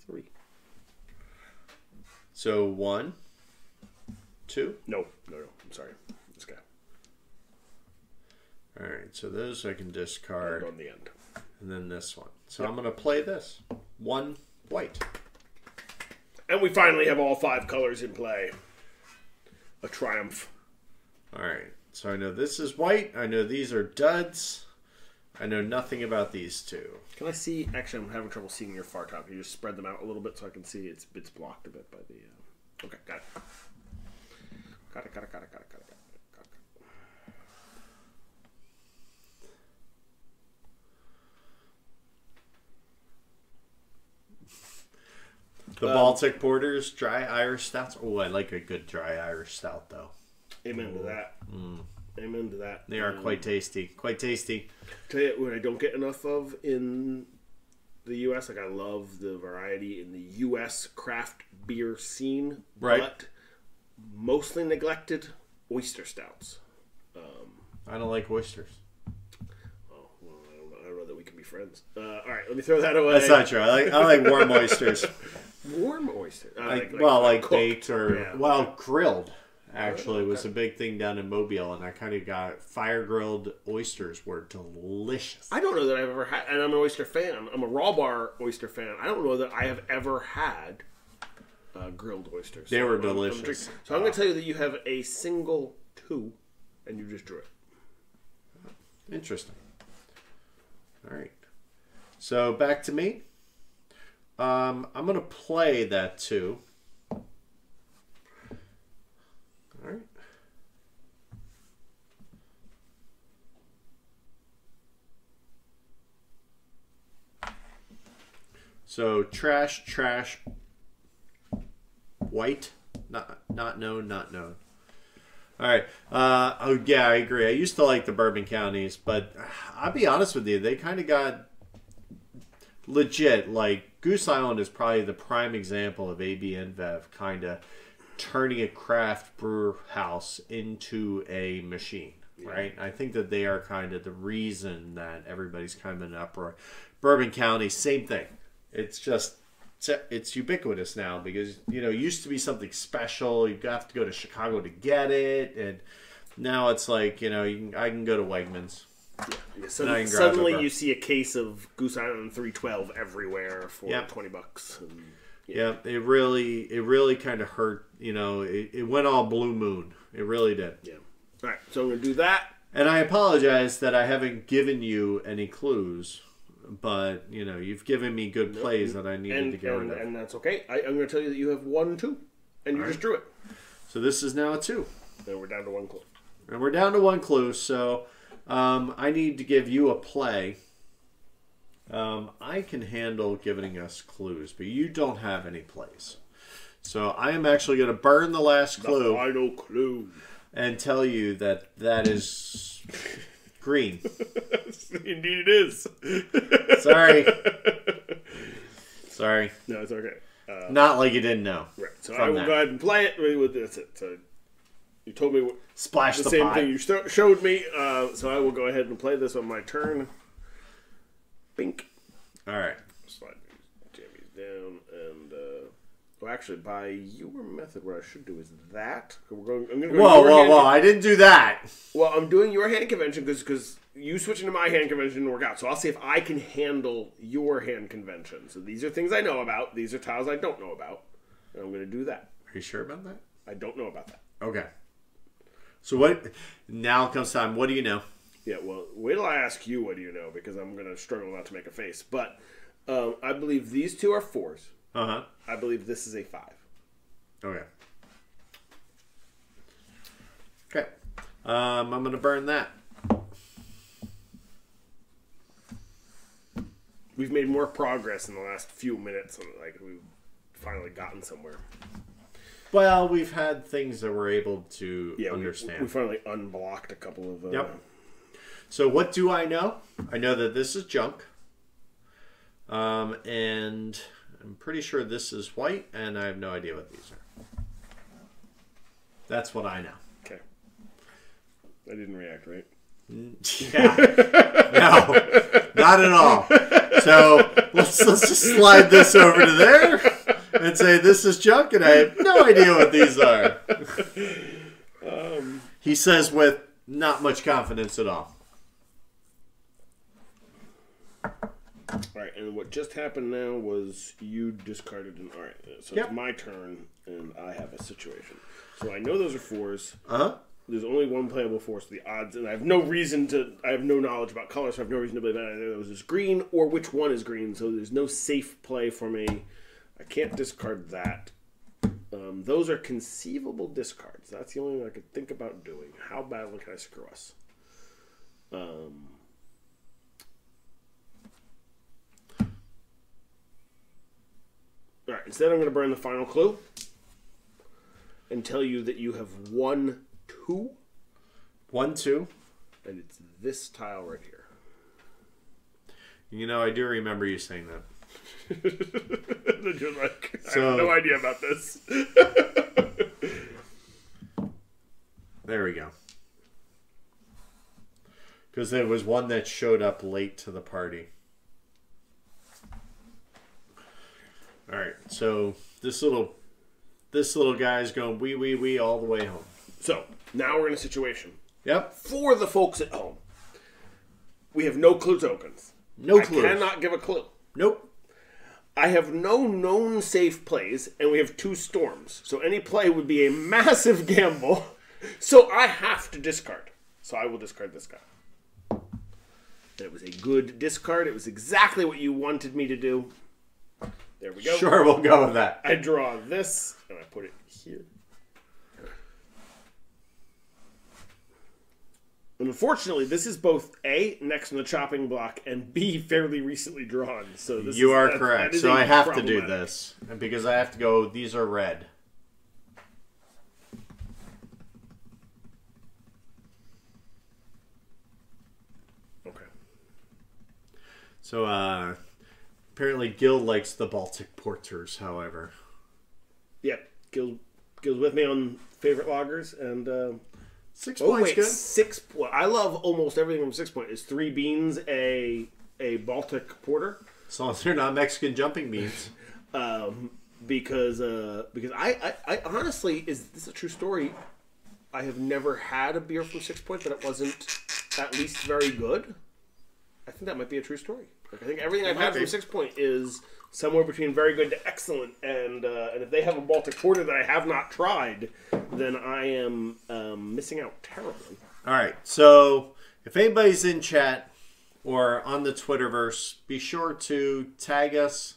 3. So 1, 2. No. I'm sorry. This guy. All right. So those I can discard. And on the end. And then this one. So I'm going to play this. 1 white. And we finally have all 5 colors in play. A triumph. All right. So I know this is white. I know these are duds. I know nothing about these two. Can I see? Actually, I'm having trouble seeing your far top. Can you just spread them out a little bit so I can see? It's blocked a bit by the... Okay, got it. Got it. The Baltic Porters, dry Irish stouts. Oh, I like a good dry Irish stout, though. Amen to that. Amen to that. They are quite tasty. Quite tasty. Tell you what I don't get enough of in the U.S. Like, I love the variety in the U.S. craft beer scene. Right. But mostly neglected oyster stouts. I don't like oysters. Oh, well, I don't know that we can be friends. All right, let me throw that away. That's not true. I like warm oysters. Warm oysters? Like baked or, yeah. Grilled. Actually, was a big thing down in Mobile, and I kind of got fire-grilled oysters were delicious. I don't know that I've ever had, and I'm an oyster fan. I'm a raw bar oyster fan. I don't know that I have ever had grilled oysters. They were delicious. So I'm going to tell you that you have a single 2, and you just drew it. Interesting. All right. So back to me. I'm going to play that 2. All right. So trash, white, not known. All right. Oh yeah, I agree. I used to like the bourbon counties, but I'll be honest with you, they kind of got legit. Like Goose Island is probably the prime example of AB InBev kind of turning a craft brewer house into a machine, right? I think that they are kind of the reason that everybody's kind of in an uproar. Bourbon County, same thing. It's just, it's ubiquitous now because, you know, it used to be something special. You have to go to Chicago to get it. And now it's like, you know, I can go to Wegmans. Yeah. Suddenly you see a case of Goose Island 312 everywhere for $20. And, yeah, it really kind of hurt. You know, it went all Blue Moon. It really did. Yeah. All right, so I'm going to do that. And I apologize that I haven't given you any clues, but, you know, you've given me good plays that I needed to get rid of. And that's okay. I'm going to tell you that you have 1, 2, and you just drew it. So this is now a 2. And we're down to 1 clue. And we're down to 1 clue, so I need to give you a play. I can handle giving us clues, but you don't have any plays. So I am actually going to burn the last clue. The final clue. And tell you that is green. Indeed it is. Sorry. No, it's okay. Not like you didn't know. Right. So I will go ahead and play it. With this. So you told me Splash the the same pot. thing you showed me. So I will go ahead and play this on my turn. Bink. All right. Slide these jammies down and. Well, actually, by your method, what I should do is that. I'm gonna go Whoa! I didn't do that. Well, I'm doing your hand convention because you switching to my hand convention didn't work out. So I'll see if I can handle your hand convention. So these are things I know about. These are tiles I don't know about. And I'm going to do that. Are you sure about that? I don't know about that. Okay. So what? Now comes time. What do you know? Yeah, well, wait till I ask you what do you know, because I'm going to struggle not to make a face. But I believe these two are 4s. Uh-huh. I believe this is a 5. Okay. Okay. I'm going to burn that. We've made more progress in the last few minutes, and we've finally gotten somewhere. Well, we've had things that we're able to understand. We finally unblocked a couple of... Yep. So what do I know? I know that this is junk. And I'm pretty sure this is white, and I have no idea what these are. That's what I know. Okay. I didn't react, right? Yeah. No, not at all. So let's just slide this over to there and say this is junk, and I have no idea what these are. He says with not much confidence at all. All right, and what just happened now was you discarded an... All right, so It's my turn, and I have a situation. So I know those are 4s. Uh-huh. There's only one playable 4, so the odds... And I have no reason to... I have no knowledge about colors, so I have no reason to believe that either those is green or which one is green, so there's no safe play for me. I can't discard that. Those are conceivable discards. That's the only thing I could think about doing. How badly can I screw us? All right, instead I'm going to burn the final clue and tell you that you have 1, 2. 1, 2. And it's this tile right here. You know, I do remember you saying that. Then you're like, I have no idea about this. There we go. Because there was one that showed up late to the party. All right, so this little guy's going wee all the way home. So now we're in a situation. Yep. For the folks at home, we have no clue tokens. No clue. I cannot give a clue. Nope. I have no known safe plays, and we have 2 storms. So any play would be a massive gamble. So I have to discard. So I will discard this guy. And it was a good discard. It was exactly what you wanted me to do. There we go. Sure, we'll go with that. I draw this, and I put it here. And unfortunately, this is both A, next on the chopping block, and B, fairly recently drawn. So this You are correct. So I have to do problematic. this. And because I have to go, these are red. Okay. So, apparently Gil likes the Baltic Porters, however. Yep. Gil's with me on favorite lagers, and 6 points good. 6. Well, I love almost everything from 6 point. Is 3 beans a Baltic porter? As long as they're not Mexican jumping beans. Because I honestly, is this a true story? I have never had a beer from 6 Point that it wasn't at least very good. I think that might be a true story. Like, I think everything I've had from 6 Point is somewhere between very good to excellent. And if they have a Baltic Porter that I have not tried, then I am missing out terribly. All right. So if anybody's in chat or on the Twitterverse, be sure to tag us.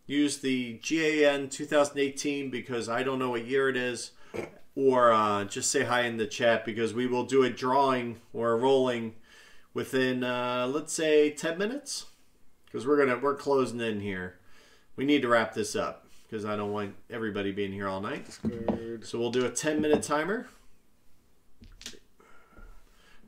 Use the GAN 2018 because I don't know what year it is. Or just say hi in the chat because we will do a drawing or a rolling within, let's say, 10 minutes. Because we're closing in here. We need to wrap this up because I don't want everybody being here all night. So we'll do a 10-minute timer.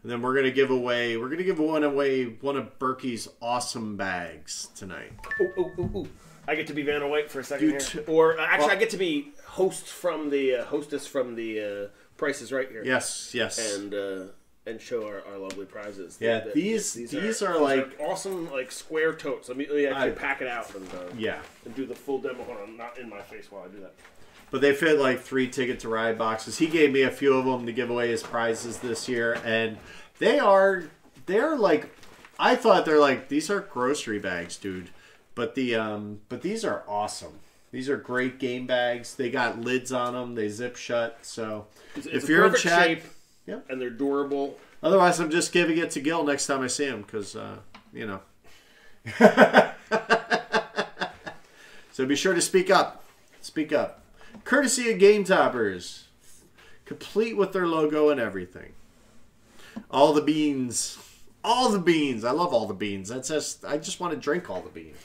And then we're gonna give one away one of Berkey's awesome bags tonight. Ooh. I get to be Vanna White for a second here. Or actually, I get to be hostess from the Price is Right here. Yes, yes. And show our lovely prizes. Yeah, these are like awesome, like square totes. Let me actually pack it out and and do the full demo. Hold on, not in my face while I do that. But they fit like 3 Ticket to Ride boxes. He gave me a few of them to give away as prizes this year, and they're like, I thought they're like, these are grocery bags, dude. But these are awesome. These are great game bags. They got lids on them. They zip shut. So if you're in chat, shape, and they're durable. Otherwise, I'm just giving it to Gil next time I see him because you know. So be sure to speak up. Speak up. Courtesy of Game Toppers, complete with their logo and everything. All the beans. All the beans. I love all the beans. That's just, I just want to drink all the beans.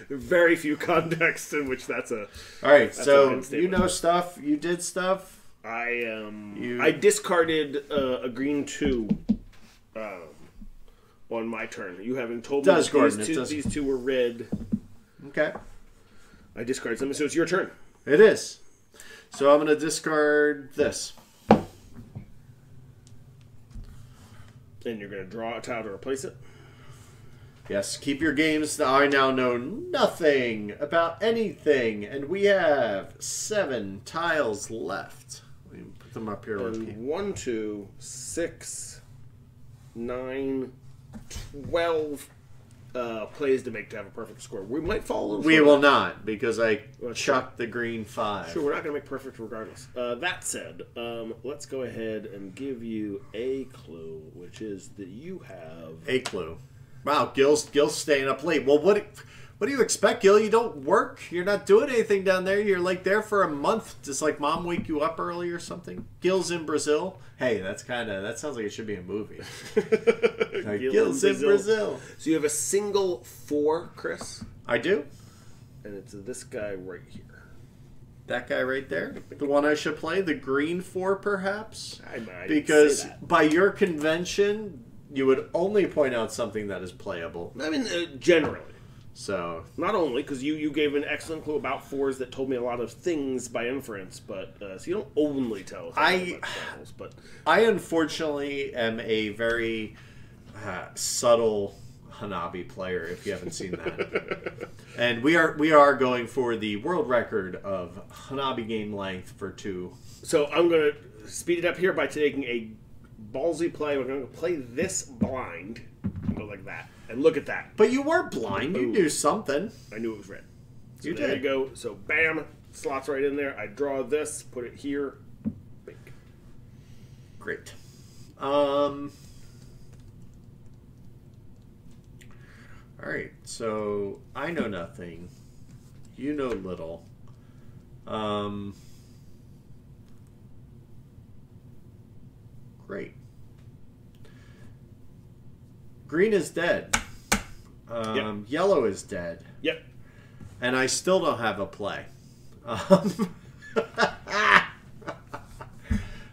Very few contexts in which that's a. All right, so you know stuff. You did stuff. I discarded a green 2 on my turn. You having told me these two were red. Okay. I discarded something, so it's your turn. It is. So I'm going to discard this. And you're going to draw a tile to replace it? Yes. Keep your games. I now know nothing about anything. And we have 7 tiles left. Let me put them up here. And 1, 2, 6, 9, 12 plays to make to have a perfect score. We might fall a little short. We will not, because I chucked the green 5. Sure, we're not going to make perfect regardless. That said, let's go ahead and give you a clue, which is that you have... A clue. Wow, Gil's staying up late. Well, what do you expect, Gil? You don't work. You're not doing anything down there. You're like there for a month. Just like mom wake you up early or something. Gil's in Brazil. Hey, that sounds like it should be a movie. Like, Gil's in Brazil. So you have a single 4, Chris? I do. And it's this guy right here. That guy right there? The one I should play? The green 4, perhaps? I because by your convention, you would only point out something that is playable. I mean, generally. So not only because you gave an excellent clue about 4s that told me a lot of things by inference, but so you don't only tell us about examples, but I unfortunately am a very subtle Hanabi player. If you haven't seen that, and we are going for the world record of Hanabi game length for 2. So I'm gonna speed it up here by taking a ballsy play. We're gonna play this blind and go like that. And look at that. But you weren't blind. You knew something. I knew it was red. So you there did. You go. So bam, slots right in there. I draw this, put it here. Bink. Great. All right. So I know nothing. You know little. Great. Green is dead. Yep. Yellow is dead. Yep. And I still don't have a play. Oh,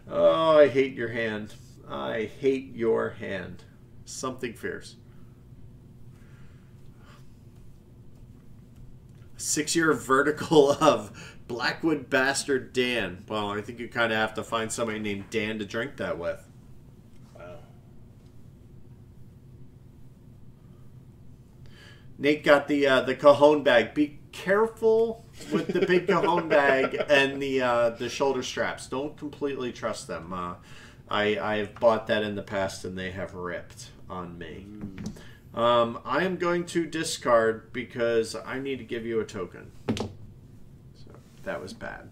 I hate your hand. I hate your hand. Something fierce. 6-year vertical of Blackwood Bastard Dan. Well, I think you kind of have to find somebody named Dan to drink that with. Nate got the cajon bag. Be careful with the big cajon bag and the shoulder straps. Don't completely trust them. I've bought that in the past and they have ripped on me. I am going to discard because I need to give you a token. So that was bad.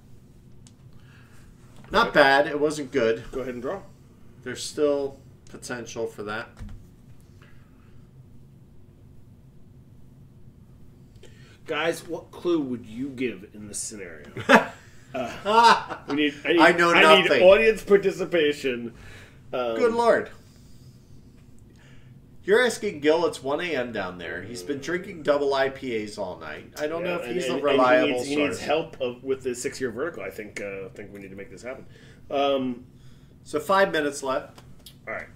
Not bad. It wasn't good. Go ahead and draw. There's still potential for that. Guys, what clue would you give in this scenario? I know nothing. I need audience participation. Good Lord. You're asking Gil, it's 1 a.m. down there. He's been drinking double IPAs all night. I don't know if he's a reliable source. He needs help with the 6-year vertical. I think we need to make this happen. So 5 minutes left. All right.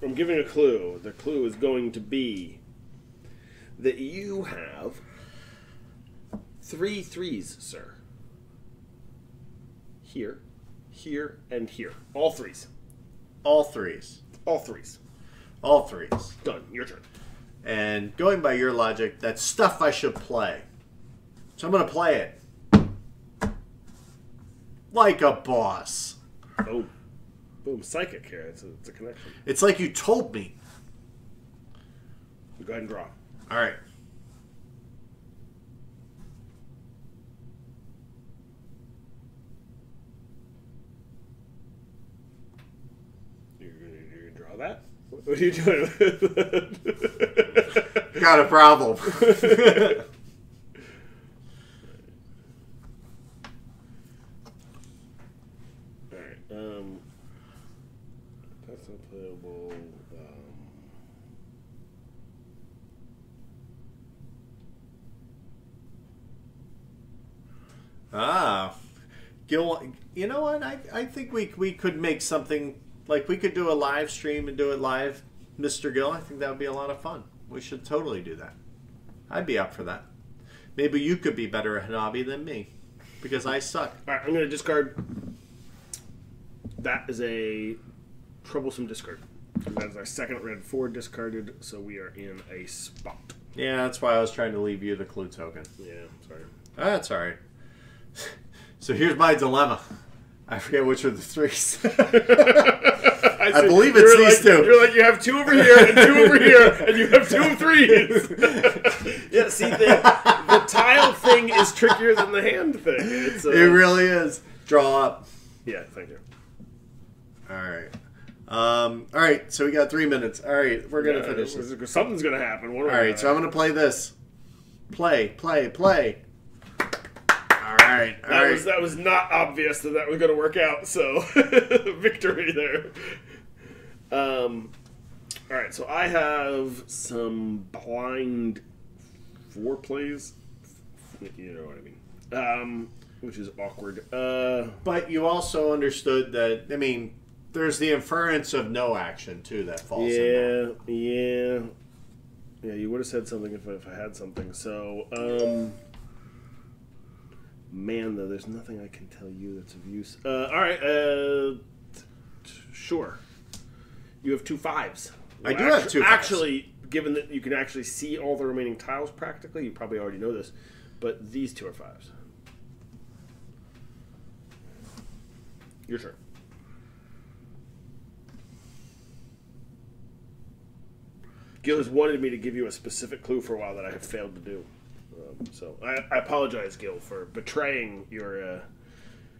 I'm giving a clue. The clue is going to be that you have 3 threes, sir. Here, here, and here. All threes. All threes. All threes. All threes. Done. Your turn. And going by your logic, that's stuff I should play. So I'm going to play it. Like a boss. Oh. Boom. Psychic here. It's a connection. It's like you told me. Go ahead and draw. All right. You're gonna draw that? What are you doing? Got a problem. Alright, that's unplayable. Gil, you know what? I think we could make something, like we could do a live stream and do it live, Mr. Gill. I think that would be a lot of fun. We should totally do that. I'd be up for that. Maybe you could be better at Hanabi than me, because I suck. Alright, I'm going to discard. That is a troublesome discard. That is our second red 4 discarded, so we are in a spot. Yeah, that's why I was trying to leave you the clue token. Yeah, sorry. That's all right. So here's my dilemma. I forget which are the threes. I believe it's these two. You're like, you have 2 over here and 2 over here, and you have 2 threes. Yeah, see, the tile thing is trickier than the hand thing. It's, it really is. Draw up. Yeah, thank you. All right. All right, so we got 3 minutes. All right, we're going to finish this. Something's going to happen. All right, so I'm going to play this. Play. All right. That was not obvious that was going to work out, so victory there. All right, so I have some blind 4 plays. You know what I mean. Which is awkward. But you also understood that, I mean, there's the inference of no action, too, that falls in there. Yeah, you would have said something if I had something. So, man, though, there's nothing I can tell you that's of use. All right, sure. You have 2 5s. I do have 2 5s. Actually, given that you can actually see all the remaining tiles practically, you probably already know this, but these 2 are 5s. Your turn. Gil has wanted me to give you a specific clue for a while that I have failed to do. So I apologize, Gil, for betraying your...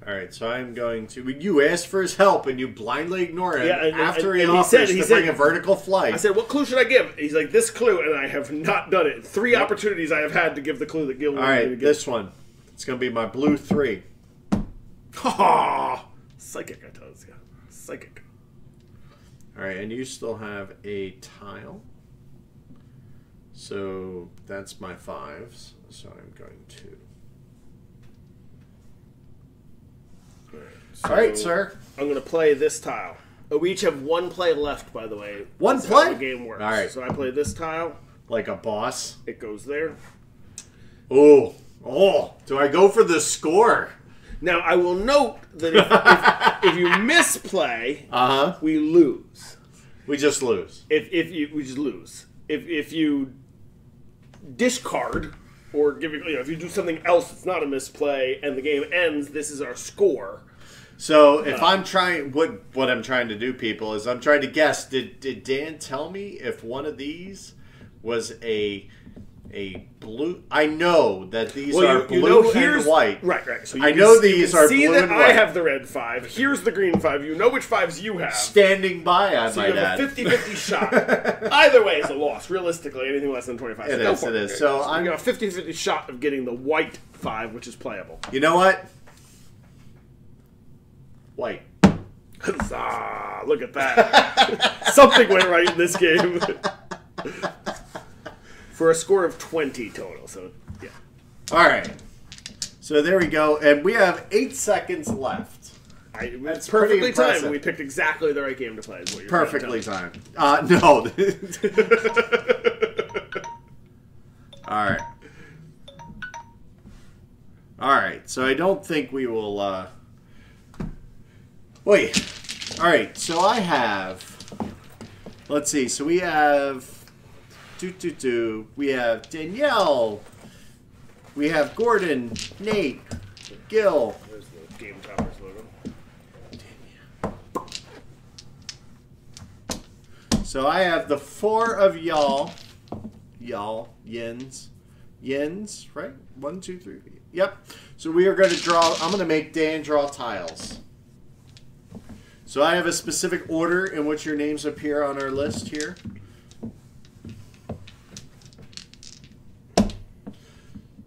All right, so I'm going to... You asked for his help, and you blindly ignore him after he offers to bring a vertical flight. I said, what clue should I give? He's like, this clue, and I have not done it. 3 opportunities I have had to give the clue that Gil wanted me to give. This one. It's going to be my blue 3. Ha! Psychic, I tell this guy. Psychic. All right, and you still have a tile. So that's my 5s. So I'm going to... All right, sir. I'm going to play this tile. We each have 1 play left, by the way. One That's play? How the game works. All right. So I play this tile. Like a boss. It goes there. Oh. Do I go for the score? Now, I will note that if you misplay, we lose. We just lose. We just lose. If you discard or if you do something else that's not a misplay and the game ends, this is our score. So if I'm trying, what I'm trying to do, people, is I'm trying to guess. Did Dan tell me if one of these was a blue? I know that these are blue and white. Right. So I know these are blue and white. See that I have the red 5. Here's the green 5. You know which 5s you have. Standing by, I so might add. So you have a 50-50 shot. Either way is a loss. Realistically, anything less than 25. It is. So I'm got a 50-50 shot of getting the white 5, which is playable. You know what? White. Huzzah! Look at that. Something went right in this game. For a score of 20 total. So, yeah. All right. So there we go. And we have 8 seconds left. That's perfectly timed. We picked exactly the right game to play. Is what you're perfectly timed. No. All right. All right. So I don't think we will. Wait. All right. So I have. Let's see. So we have. We have Danielle. We have Gordon, Nate, Gil. There's the Game Toppers logo. So I have the 4 of y'all. Y'all, yins, right? 1, 2, 3. Yep. So we are going to draw. I'm going to make Dan draw tiles. So I have a specific order in which your names appear on our list here.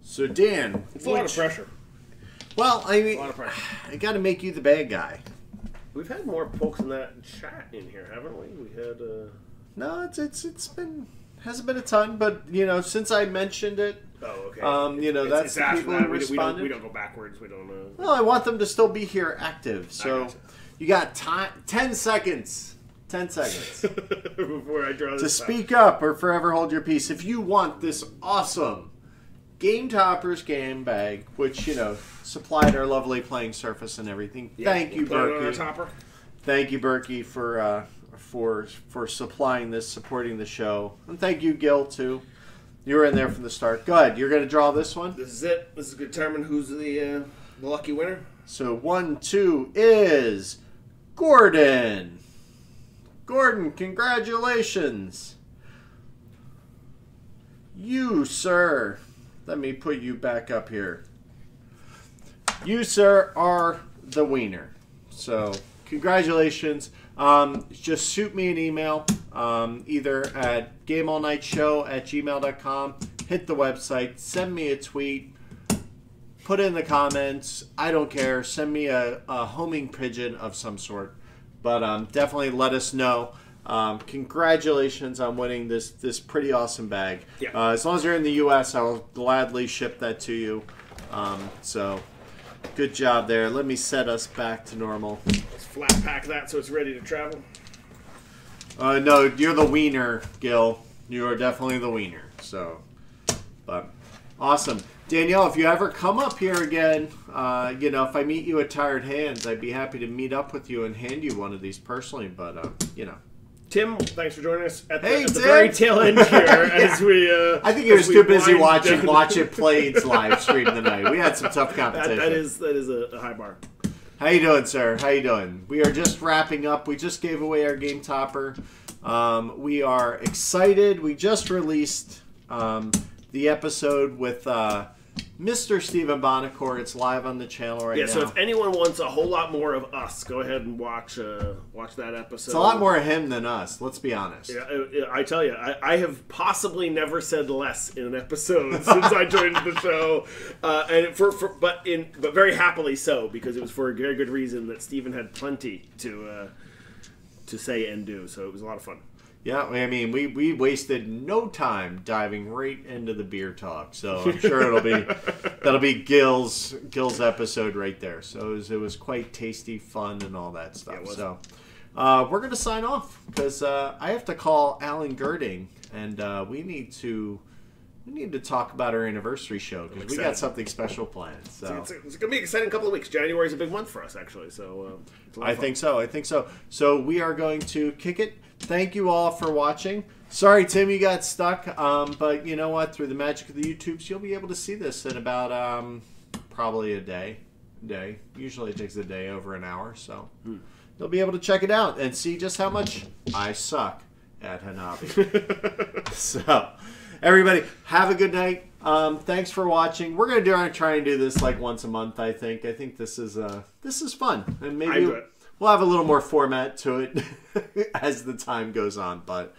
So Dan, it's a lot of pressure. Well, I mean, a lot of pressure. I got to make you the bad guy. We've had more folks in that chat in here, haven't we? We had. No, it's been hasn't been a ton, but you know, since I mentioned it. Oh, okay. You know, that's the people who responded. We don't go backwards. We don't. Well, I want them to still be here active. So you got time. 10 seconds. 10 seconds before I draw this to speak up or forever hold your peace. If you want this awesome Game Toppers game bag, which, you know, supplied our lovely playing surface and everything. Yeah, Thank you, Berkey. Thank you, Berkey, for supplying this, supporting the show. And thank you, Gil, too. You were in there from the start. Go ahead. You're going to draw this one? This is it. This is going to determine who's the lucky winner. So 1, 2 is Gordon. Gordon, congratulations. You, sir. Let me put you back up here. You, sir, are the wiener. So, congratulations. Just shoot me an email, either at gameallnightshow@gmail.com. Hit the website. Send me a tweet. Put in the comments. I don't care. Send me a homing pigeon of some sort. But definitely let us know. Congratulations on winning this pretty awesome bag. Yeah. As long as you're in the U.S., I will gladly ship that to you. So, good job there. Let me set us back to normal. Let's flat pack that so it's ready to travel. No, you're the wiener, Gil. You are definitely the wiener. So, but awesome. Danielle, if you ever come up here again, you know, if I meet you at Tired Hands, I'd be happy to meet up with you and hand you one of these personally. But, you know. Tim, thanks for joining us at the very tail end here. As we, I think he was too busy watching Watch It Played's live stream tonight. We had some tough competition. That is a high bar. How you doing, sir? How you doing? We are just wrapping up. We just gave away our game topper. We are excited. We just released the episode with Mr. Stephen Bonacore. It's live on the channel right now. Yeah, so if anyone wants a whole lot more of us, go ahead and watch that episode. It's a lot more of him than us, let's be honest. Yeah, I tell you, I have possibly never said less in an episode since I joined the show, and but very happily so, because it was for a very good reason that Stephen had plenty to say and do, so it was a lot of fun. Yeah, I mean, we wasted no time diving right into the beer talk, so I'm sure that'll be Gil's episode right there. So it was quite tasty, fun, and all that stuff. Yeah, so we're gonna sign off because I have to call Alan Girding, and we need to talk about our anniversary show because we got something special planned. So it's gonna be an exciting couple of weeks. January is a big month for us, actually. So I think so. So we are going to kick it. Thank you all for watching. Sorry, Tim, you got stuck. But you know what? Through the magic of the YouTubes, you'll be able to see this in about probably a day. Usually it takes a day, over an hour. So you'll be able to check it out and see just how much I suck at Hanabi. So, everybody, have a good night. Thanks for watching. We're gonna try and do this like once a month. I think this is fun, and maybe we'll have a little more format to it as the time goes on. But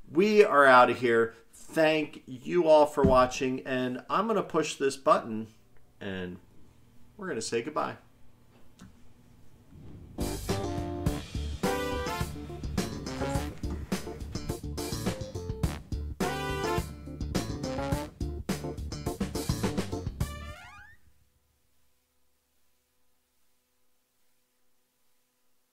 we are out of here. Thank you all for watching, and I'm gonna push this button, and we're gonna say goodbye.